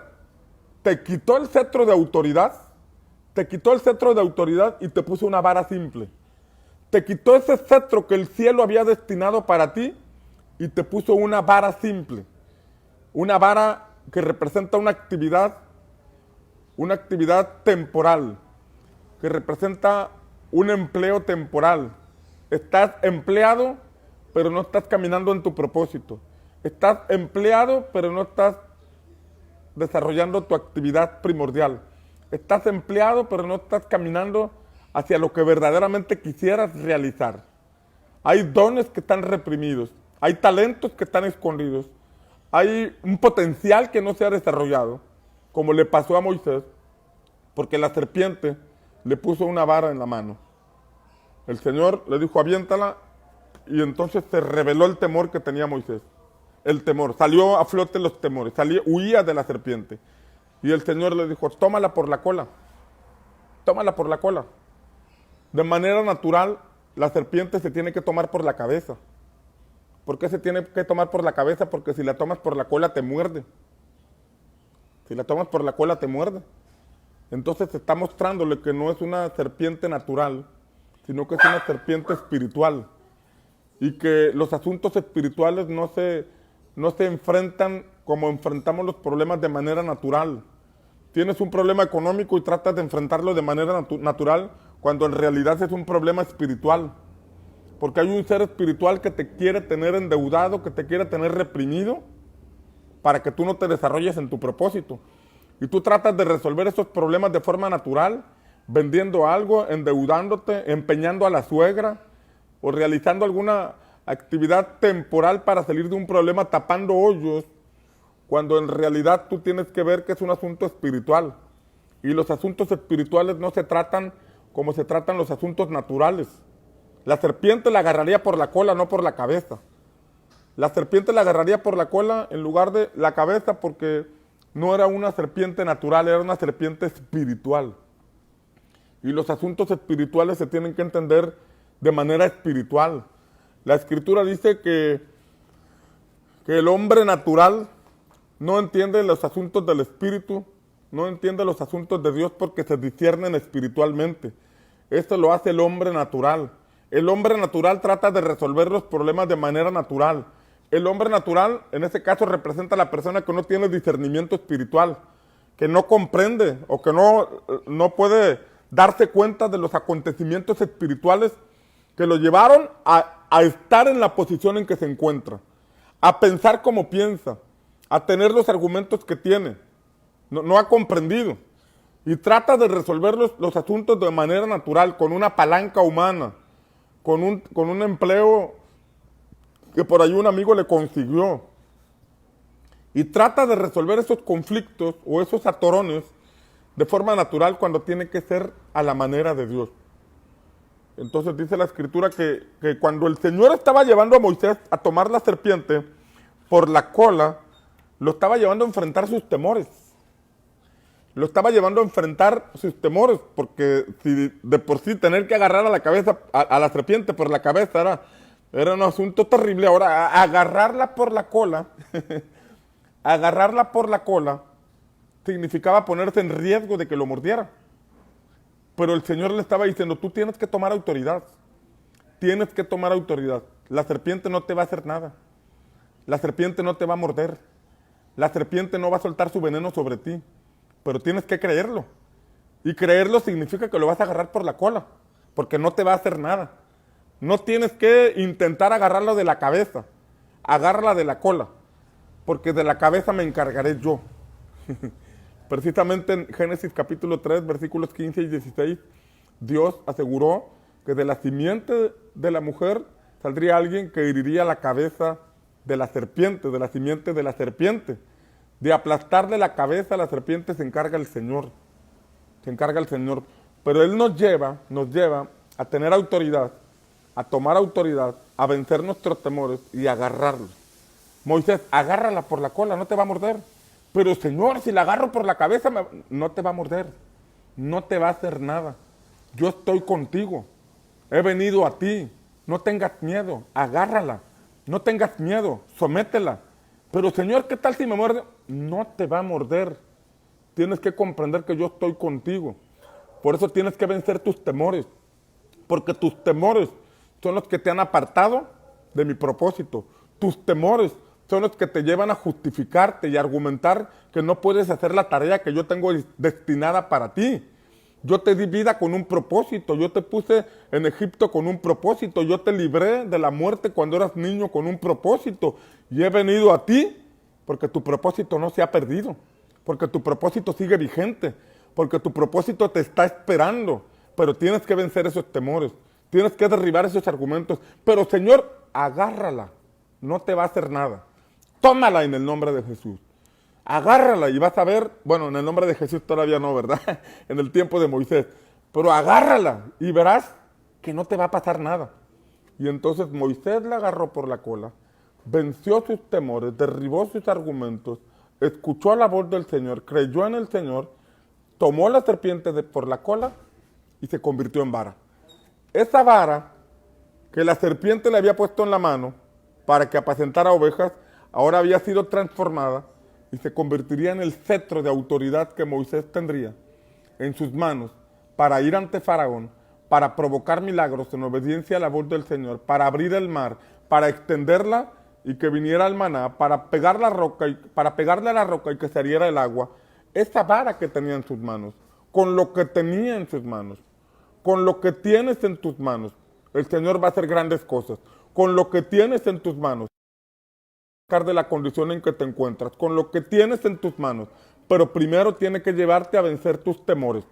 te quitó el cetro de autoridad, y te puso una vara simple. Te quitó ese cetro que el cielo había destinado para ti y te puso una vara simple. Una vara que representa una actividad temporal, que representa un empleo temporal. Estás empleado, pero no estás caminando en tu propósito. Estás empleado, pero no estás desarrollando tu actividad primordial. Estás empleado, pero no estás caminando hacia lo que verdaderamente quisieras realizar. Hay dones que están reprimidos, hay talentos que están escondidos, hay un potencial que no se ha desarrollado, como le pasó a Moisés, porque la serpiente le puso una vara en la mano. El Señor le dijo, aviéntala, y entonces se reveló el temor que tenía Moisés. El temor, salió a flote los temores, huía de la serpiente. Y el Señor le dijo, tómala por la cola. De manera natural, la serpiente se tiene que tomar por la cabeza. ¿Por qué se tiene que tomar por la cabeza? Porque si la tomas por la cola te muerde. Entonces se está mostrándole que no es una serpiente natural, sino que es una serpiente espiritual. Y que los asuntos espirituales no se enfrentan como enfrentamos los problemas de manera natural. Tienes un problema económico y tratas de enfrentarlo de manera natural, cuando en realidad es un problema espiritual. Porque hay un ser espiritual que te quiere tener endeudado, que te quiere tener reprimido, para que tú no te desarrolles en tu propósito. Y tú tratas de resolver esos problemas de forma natural, vendiendo algo, endeudándote, empeñando a la suegra o realizando alguna actividad temporal para salir de un problema tapando hoyos, cuando en realidad tú tienes que ver que es un asunto espiritual. Y los asuntos espirituales no se tratan como se tratan los asuntos naturales. La serpiente la agarraría por la cola, no por la cabeza. La serpiente la agarraría por la cola en lugar de la cabeza porque no era una serpiente natural, era una serpiente espiritual. Y los asuntos espirituales se tienen que entender de manera espiritual. La Escritura dice que el hombre natural no entiende los asuntos del Espíritu, no entiende los asuntos de Dios porque se disciernen espiritualmente. Esto lo hace el hombre natural. El hombre natural trata de resolver los problemas de manera natural. El hombre natural, en este caso, representa a la persona que no tiene discernimiento espiritual, que no comprende o que no puede darse cuenta de los acontecimientos espirituales que lo llevaron a estar en la posición en que se encuentra, a pensar como piensa, a tener los argumentos que tiene. No ha comprendido. Y trata de resolver los asuntos de manera natural, con una palanca humana, con un empleo que por ahí un amigo le consiguió. Y trata de resolver esos conflictos o esos atorones de forma natural cuando tiene que ser a la manera de Dios. Entonces dice la Escritura que cuando el Señor estaba llevando a Moisés a tomar la serpiente por la cola, lo estaba llevando a enfrentar sus temores. Lo estaba llevando a enfrentar sus temores, porque si de por sí tener que agarrar a la cabeza, a la serpiente por la cabeza era un asunto terrible. Ahora, agarrarla por la cola, agarrarla por la cola, significaba ponerse en riesgo de que lo mordiera. Pero el Señor le estaba diciendo, tú tienes que tomar autoridad. Tienes que tomar autoridad. La serpiente no te va a hacer nada. La serpiente no te va a morder. La serpiente no va a soltar su veneno sobre ti. Pero tienes que creerlo. Y creerlo significa que lo vas a agarrar por la cola, porque no te va a hacer nada. No tienes que intentar agarrarlo de la cabeza. Agárrala de la cola, porque de la cabeza me encargaré yo. Precisamente en Génesis capítulo 3, versículos 15 y 16, Dios aseguró que de la simiente de la mujer saldría alguien que heriría la cabeza de la serpiente, de la simiente de la serpiente. De aplastarle la cabeza a la serpiente se encarga el Señor. Se encarga el Señor. Pero Él nos lleva a tener autoridad, a tomar autoridad, a vencer nuestros temores y a agarrarlos. Moisés, agárrala por la cola, no te va a morder. Pero Señor, si la agarro por la cabeza, no te va a morder. No te va a hacer nada. Yo estoy contigo. He venido a ti. No tengas miedo, agárrala. No tengas miedo, sométela. Pero Señor, ¿qué tal si me muerde? No te va a morder. Tienes que comprender que yo estoy contigo. Por eso tienes que vencer tus temores. Porque tus temores son los que te han apartado de mi propósito. Tus temores son los que te llevan a justificarte y argumentar que no puedes hacer la tarea que yo tengo destinada para ti. Yo te di vida con un propósito, yo te puse en Egipto con un propósito, yo te libré de la muerte cuando eras niño con un propósito y he venido a ti porque tu propósito no se ha perdido, porque tu propósito sigue vigente, porque tu propósito te está esperando, pero tienes que vencer esos temores, tienes que derribar esos argumentos, pero Señor, agárrala, no te va a hacer nada, tómala en el nombre de Jesús. Agárrala y vas a ver, bueno, en el nombre de Jesús todavía no, ¿verdad? En el tiempo de Moisés. Pero agárrala y verás que no te va a pasar nada. Y entonces Moisés la agarró por la cola, venció sus temores, derribó sus argumentos, escuchó la voz del Señor, creyó en el Señor, tomó la serpiente por la cola y se convirtió en vara. Esa vara que la serpiente le había puesto en la mano para que apacentara ovejas, ahora había sido transformada y se convertiría en el cetro de autoridad que Moisés tendría en sus manos para ir ante Faraón, para provocar milagros en obediencia a la voz del Señor, para abrir el mar, para extenderla y que viniera el maná, para pegar la roca para pegarle a la roca y que saliera el agua. Esa vara que tenía en sus manos, con lo que tenía en sus manos, con lo que tienes en tus manos, el Señor va a hacer grandes cosas. Con lo que tienes en tus manos, de la condición en que te encuentras, con lo que tienes en tus manos. Pero primero tiene que llevarte a vencer tus temores.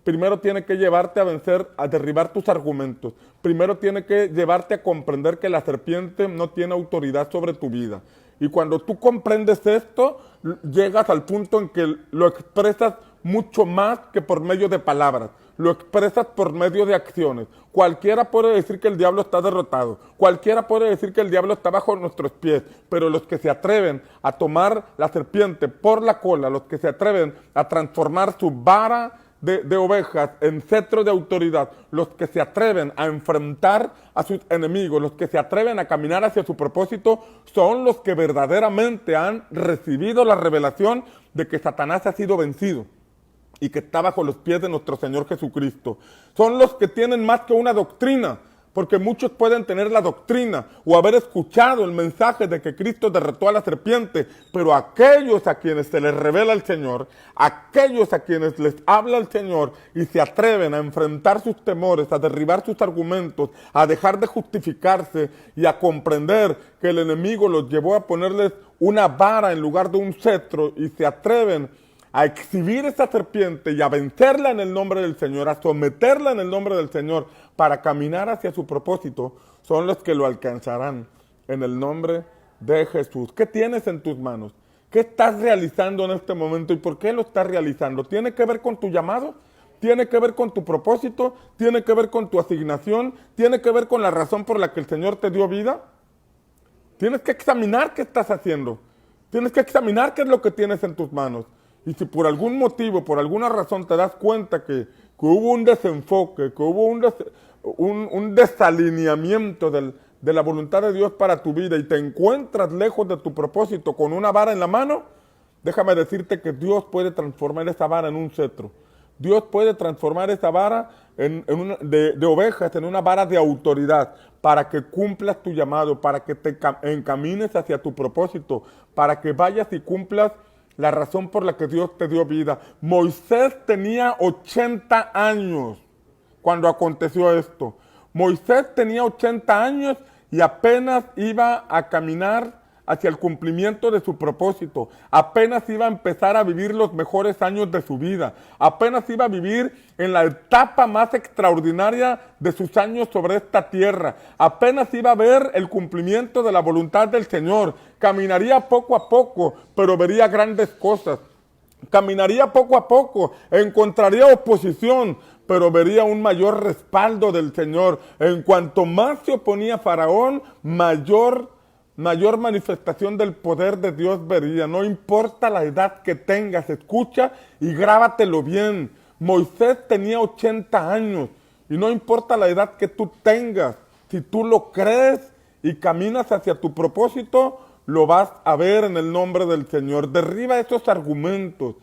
Primero tiene que llevarte a vencer, a derribar tus argumentos. Primero tiene que llevarte a comprender que la serpiente no tiene autoridad sobre tu vida. Y cuando tú comprendes esto, llegas al punto en que lo expresas mucho más que por medio de palabras. Lo expresas por medio de acciones. Cualquiera puede decir que el diablo está derrotado. Cualquiera puede decir que el diablo está bajo nuestros pies. Pero los que se atreven a tomar la serpiente por la cola, los que se atreven a transformar su vara de ovejas en cetro de autoridad, los que se atreven a enfrentar a sus enemigos, los que se atreven a caminar hacia su propósito, son los que verdaderamente han recibido la revelación de que Satanás ha sido vencido y que está bajo los pies de nuestro Señor Jesucristo. Son los que tienen más que una doctrina, porque muchos pueden tener la doctrina o haber escuchado el mensaje de que Cristo derrotó a la serpiente, pero aquellos a quienes se les revela el Señor, aquellos a quienes les habla el Señor y se atreven a enfrentar sus temores, a derribar sus argumentos, a dejar de justificarse y a comprender que el enemigo los llevó a ponerles una vara en lugar de un cetro y se atreven a exhibir esa serpiente y a vencerla en el nombre del Señor, a someterla en el nombre del Señor para caminar hacia su propósito, son los que lo alcanzarán en el nombre de Jesús. ¿Qué tienes en tus manos? ¿Qué estás realizando en este momento y por qué lo estás realizando? ¿Tiene que ver con tu llamado? ¿Tiene que ver con tu propósito? ¿Tiene que ver con tu asignación? ¿Tiene que ver con la razón por la que el Señor te dio vida? Tienes que examinar qué estás haciendo. Tienes que examinar qué es lo que tienes en tus manos. Y si por algún motivo, por alguna razón te das cuenta que hubo un desenfoque, que hubo un desalineamiento de la voluntad de Dios para tu vida y te encuentras lejos de tu propósito con una vara en la mano, déjame decirte que Dios puede transformar esa vara en un cetro. Dios puede transformar esa vara de ovejas en una vara de autoridad para que cumplas tu llamado, para que te encamines hacia tu propósito, para que vayas y cumplas la razón por la que Dios te dio vida. Moisés tenía 80 años cuando aconteció esto. Moisés tenía 80 años y apenas iba a caminar hacia el cumplimiento de su propósito. Apenas iba a empezar a vivir los mejores años de su vida. Apenas iba a vivir en la etapa más extraordinaria de sus años sobre esta tierra. Apenas iba a ver el cumplimiento de la voluntad del Señor. Caminaría poco a poco, pero vería grandes cosas. Caminaría poco a poco, encontraría oposición, pero vería un mayor respaldo del Señor. En cuanto más se oponía Faraón, mayor manifestación del poder de Dios vería. No importa la edad que tengas, escucha y grábatelo bien. Moisés tenía 80 años y no importa la edad que tú tengas, si tú lo crees y caminas hacia tu propósito, lo vas a ver en el nombre del Señor. Derriba esos argumentos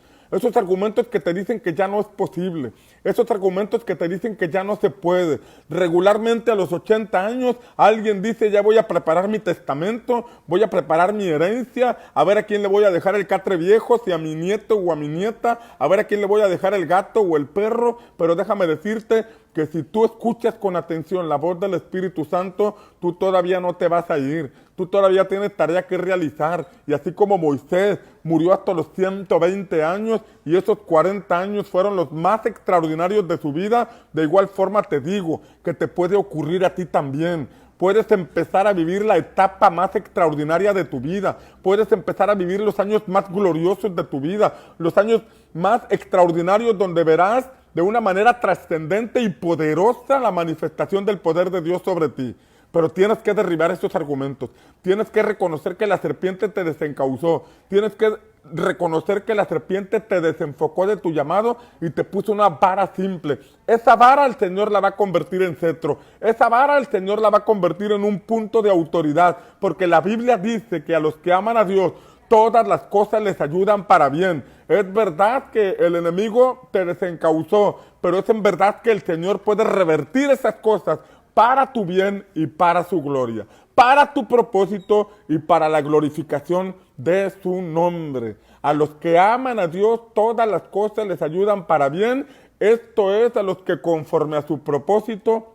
que te dicen que ya no es posible, esos argumentos que te dicen que ya no se puede. Regularmente a los 80 años alguien dice: ya voy a preparar mi testamento, voy a preparar mi herencia, a ver a quién le voy a dejar el catre viejo, si a mi nieto o a mi nieta, a ver a quién le voy a dejar el gato o el perro. Pero déjame decirte que si tú escuchas con atención la voz del Espíritu Santo, tú todavía no te vas a ir. Tú todavía tienes tarea que realizar. Y así como Moisés murió hasta los 120 años y esos 40 años fueron los más extraordinarios de su vida, de igual forma te digo que te puede ocurrir a ti también. Puedes empezar a vivir la etapa más extraordinaria de tu vida. Puedes empezar a vivir los años más gloriosos de tu vida. Los años más extraordinarios donde verás de una manera trascendente y poderosa la manifestación del poder de Dios sobre ti. Pero tienes que derribar esos argumentos. Tienes que reconocer que la serpiente te desencauzó. Tienes que reconocer que la serpiente te desenfocó de tu llamado y te puso una vara simple. Esa vara el Señor la va a convertir en cetro. Esa vara el Señor la va a convertir en un punto de autoridad. Porque la Biblia dice que a los que aman a Dios, todas las cosas les ayudan para bien. Es verdad que el enemigo te desencauzó, pero es en verdad que el Señor puede revertir esas cosas para tu bien y para su gloria, para tu propósito y para la glorificación de su nombre. A los que aman a Dios, todas las cosas les ayudan para bien. Esto es, a los que conforme a su propósito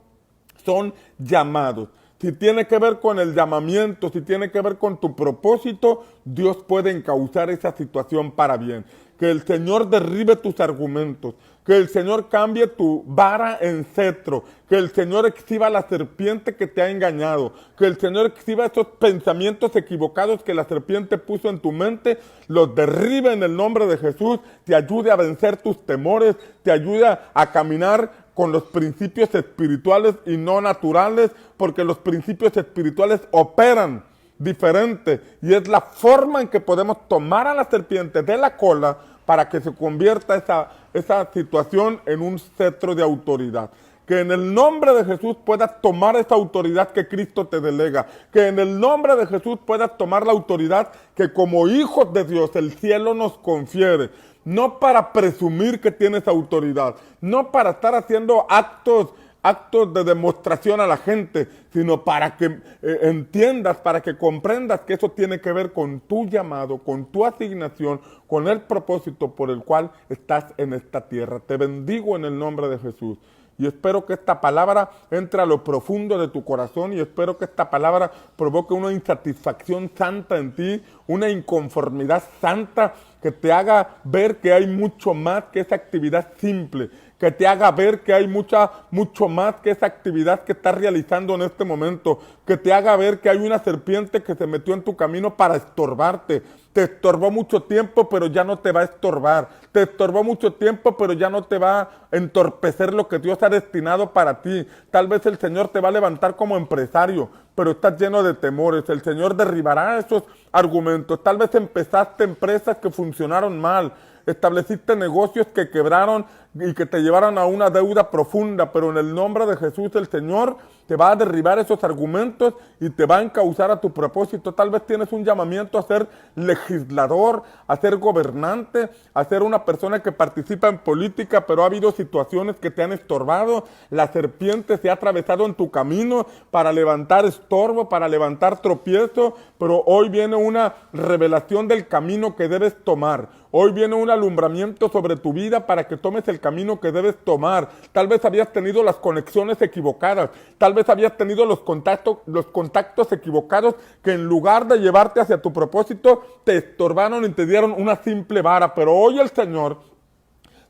son llamados. si tiene que ver con el llamamiento, si tiene que ver con tu propósito, Dios puede encauzar esa situación para bien. Que el Señor derribe tus argumentos, que el Señor cambie tu vara en cetro, que el Señor exhiba la serpiente que te ha engañado, que el Señor exhiba esos pensamientos equivocados que la serpiente puso en tu mente, los derribe en el nombre de Jesús, te ayude a vencer tus temores, te ayude a caminar con los principios espirituales y no naturales, porque los principios espirituales operan diferente y es la forma en que podemos tomar a la serpiente de la cola para que se convierta esa situación en un cetro de autoridad. Que en el nombre de Jesús puedas tomar esa autoridad que Cristo te delega. Que en el nombre de Jesús puedas tomar la autoridad que como hijos de Dios el cielo nos confiere. No para presumir que tienes autoridad, no para estar haciendo actos de demostración a la gente, sino para que entiendas, para que comprendas que eso tiene que ver con tu llamado, con tu asignación, con el propósito por el cual estás en esta tierra. Te bendigo en el nombre de Jesús. Y espero que esta palabra entre a lo profundo de tu corazón y espero que esta palabra provoque una insatisfacción santa en ti, una inconformidad santa que te haga ver que hay mucho más que esa actividad simple, que te haga ver que hay mucho más que esa actividad que estás realizando en este momento, que te haga ver que hay una serpiente que se metió en tu camino para estorbarte. Te estorbó mucho tiempo, pero ya no te va a estorbar. Te estorbó mucho tiempo, pero ya no te va a entorpecer lo que Dios ha destinado para ti. Tal vez el Señor te va a levantar como empresario, pero estás lleno de temores. El Señor derribará esos argumentos. Tal vez empezaste empresas que funcionaron mal. Estableciste negocios que quebraron y que te llevaron a una deuda profunda, pero en el nombre de Jesús el Señor te va a derribar esos argumentos y te va a encauzar a tu propósito. Tal vez tienes un llamamiento a ser legislador, a ser gobernante, a ser una persona que participa en política, pero ha habido situaciones que te han estorbado. La serpiente se ha atravesado en tu camino para levantar estorbo, para levantar tropiezo, pero hoy viene una revelación del camino que debes tomar. Hoy viene un alumbramiento sobre tu vida para que tomes el camino que debes tomar. Tal vez habías tenido las conexiones equivocadas. Tal vez habías tenido los contactos equivocados que en lugar de llevarte hacia tu propósito, te estorbaron y te dieron una simple vara. Pero hoy el Señor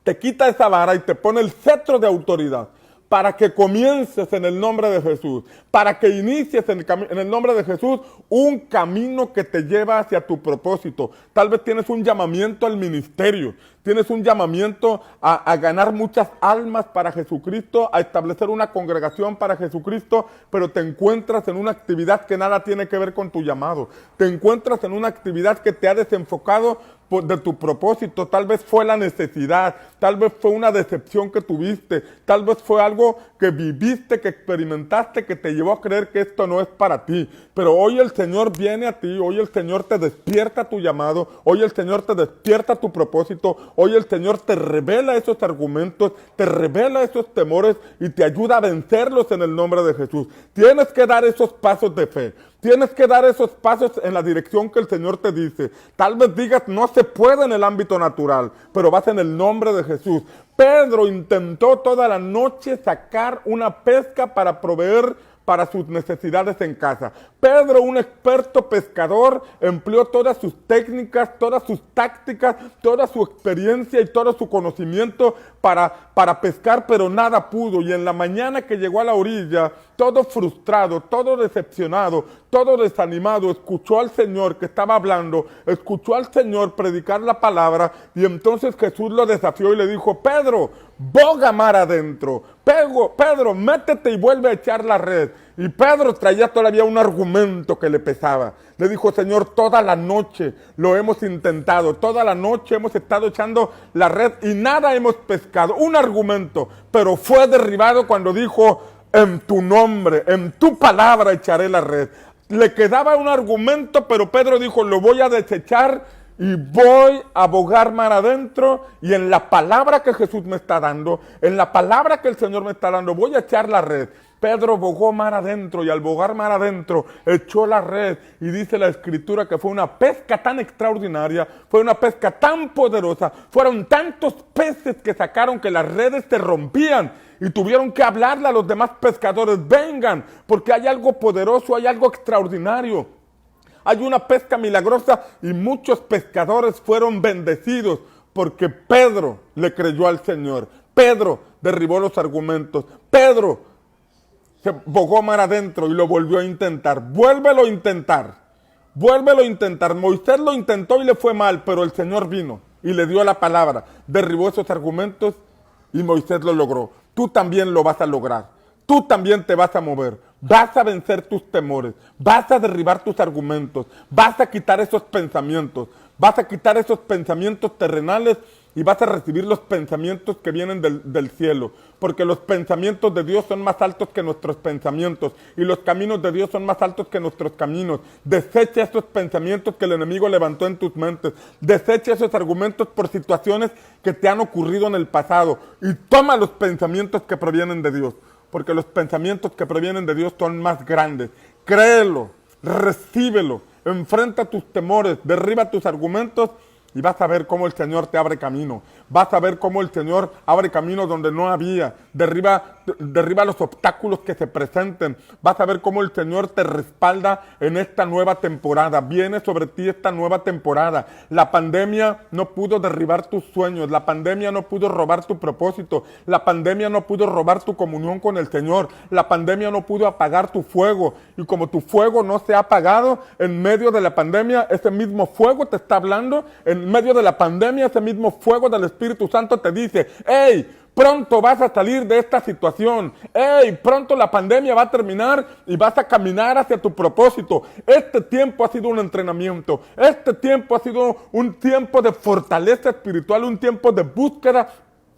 te quita esa vara y te pone el cetro de autoridad para que comiences en el nombre de Jesús, para que inicies en el nombre de Jesús un camino que te lleva hacia tu propósito. Tal vez tienes un llamamiento al ministerio, tienes un llamamiento a ganar muchas almas para Jesucristo, a establecer una congregación para Jesucristo, pero te encuentras en una actividad que nada tiene que ver con tu llamado. Te encuentras en una actividad que te ha desenfocado de tu propósito. Tal vez fue la necesidad, tal vez fue una decepción que tuviste, tal vez fue algo que viviste, que experimentaste, que te llevó a creer que esto no es para ti. Pero hoy el Señor viene a ti, hoy el Señor te despierta tu llamado, hoy el Señor te despierta tu propósito, hoy el Señor te revela esos argumentos, te revela esos temores y te ayuda a vencerlos en el nombre de Jesús. Tienes que dar esos pasos de fe. Tienes que dar esos pasos en la dirección que el Señor te dice. Tal vez digas, no se puede en el ámbito natural, pero vas en el nombre de Jesús. Pedro intentó toda la noche sacar una pesca para proveer para sus necesidades en casa. Pedro, un experto pescador, empleó todas sus técnicas, todas sus tácticas, toda su experiencia y todo su conocimiento para pescar, pero nada pudo. Y en la mañana que llegó a la orilla, todo frustrado, todo decepcionado, todo desanimado, escuchó al Señor que estaba hablando, escuchó al Señor predicar la palabra, y entonces Jesús lo desafió y le dijo, Pedro, boga mar adentro. Pedro, métete y vuelve a echar la red. Y Pedro traía todavía un argumento que le pesaba. Le dijo, Señor, toda la noche lo hemos intentado, toda la noche hemos estado echando la red y nada hemos pescado. Un argumento, pero fue derribado cuando dijo, en tu nombre, en tu palabra echaré la red. Le quedaba un argumento, pero Pedro dijo, lo voy a desechar y voy a bogar mar adentro, y en la palabra que Jesús me está dando, en la palabra que el Señor me está dando, voy a echar la red. Pedro bogó mar adentro, y al bogar mar adentro echó la red, y dice la Escritura que fue una pesca tan extraordinaria, fue una pesca tan poderosa, fueron tantos peces que sacaron que las redes se rompían, Y tuvieron que hablarle a los demás pescadores, vengan, porque hay algo poderoso, hay algo extraordinario. Hay una pesca milagrosa y muchos pescadores fueron bendecidos porque Pedro le creyó al Señor. Pedro derribó los argumentos. Pedro se bogó mar adentro y lo volvió a intentar. Vuélvelo a intentar. Vuélvelo a intentar. Moisés lo intentó y le fue mal, pero el Señor vino y le dio la palabra. Derribó esos argumentos y Moisés lo logró. Tú también lo vas a lograr. Tú también te vas a mover. Vas a vencer tus temores. Vas a derribar tus argumentos. Vas a quitar esos pensamientos. Vas a quitar esos pensamientos terrenales y vas a recibir los pensamientos que vienen del cielo. Porque los pensamientos de Dios son más altos que nuestros pensamientos. Y los caminos de Dios son más altos que nuestros caminos. Desecha esos pensamientos que el enemigo levantó en tus mentes. Desecha esos argumentos por situaciones que te han ocurrido en el pasado. Y toma los pensamientos que provienen de Dios. Porque los pensamientos que provienen de Dios son más grandes. Créelo, recíbelo, enfrenta tus temores, derriba tus argumentos y vas a ver cómo el Señor te abre camino. Vas a ver cómo el Señor abre camino donde no había. Derriba los obstáculos que se presenten. Vas a ver cómo el Señor te respalda en esta nueva temporada. Viene sobre ti esta nueva temporada. La pandemia no pudo derribar tus sueños. La pandemia no pudo robar tu propósito. La pandemia no pudo robar tu comunión con el Señor. La pandemia no pudo apagar tu fuego. Y como tu fuego no se ha apagado, en medio de la pandemia, ese mismo fuego te está hablando. En medio de la pandemia, ese mismo fuego del Espíritu Santo te dice, hey, pronto vas a salir de esta situación. Hey, pronto la pandemia va a terminar y vas a caminar hacia tu propósito. Este tiempo ha sido un entrenamiento. Este tiempo ha sido un tiempo de fortaleza espiritual, un tiempo de búsqueda,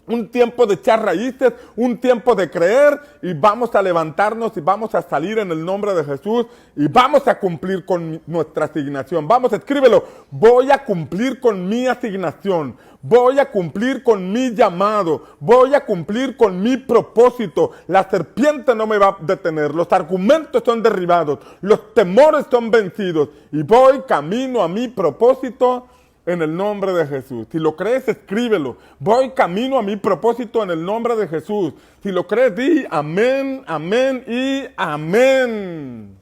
un tiempo de echar raíces, un tiempo de creer y vamos a levantarnos y vamos a salir en el nombre de Jesús y vamos a cumplir con nuestra asignación. Vamos, escríbelo. Voy a cumplir con mi asignación. Voy a cumplir con mi llamado. Voy a cumplir con mi propósito. La serpiente no me va a detener. Los argumentos son derribados. Los temores son vencidos. Y voy camino a mi propósito en el nombre de Jesús. Si lo crees, escríbelo. Voy camino a mi propósito en el nombre de Jesús. Si lo crees, di amén, amén y amén.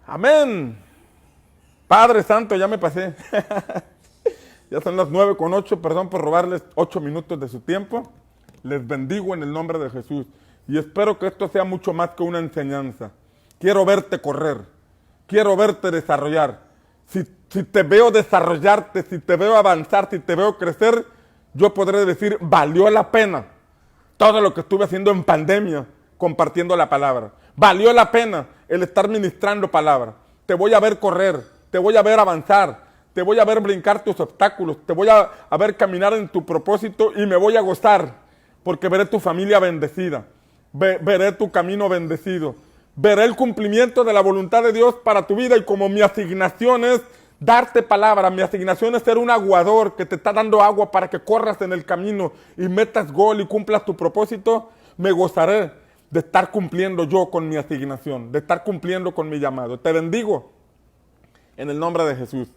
Amén. Padre Santo, ya me pasé. Ya son las 9:08, perdón por robarles 8 minutos de su tiempo. Les bendigo en el nombre de Jesús. Y espero que esto sea mucho más que una enseñanza. Quiero verte correr. Quiero verte desarrollar. Si te veo desarrollarte, si te veo avanzar, si te veo crecer, yo podré decir, valió la pena todo lo que estuve haciendo en pandemia, compartiendo la palabra. Valió la pena el estar ministrando palabra. Te voy a ver correr, te voy a ver avanzar, te voy a ver brincar tus obstáculos, te voy a ver caminar en tu propósito y me voy a gozar, porque veré tu familia bendecida, veré tu camino bendecido. Veré el cumplimiento de la voluntad de Dios para tu vida y como mi asignación es darte palabra, mi asignación es ser un aguador que te está dando agua para que corras en el camino y metas gol y cumplas tu propósito, me gozaré de estar cumpliendo yo con mi asignación, de estar cumpliendo con mi llamado. Te bendigo en el nombre de Jesús.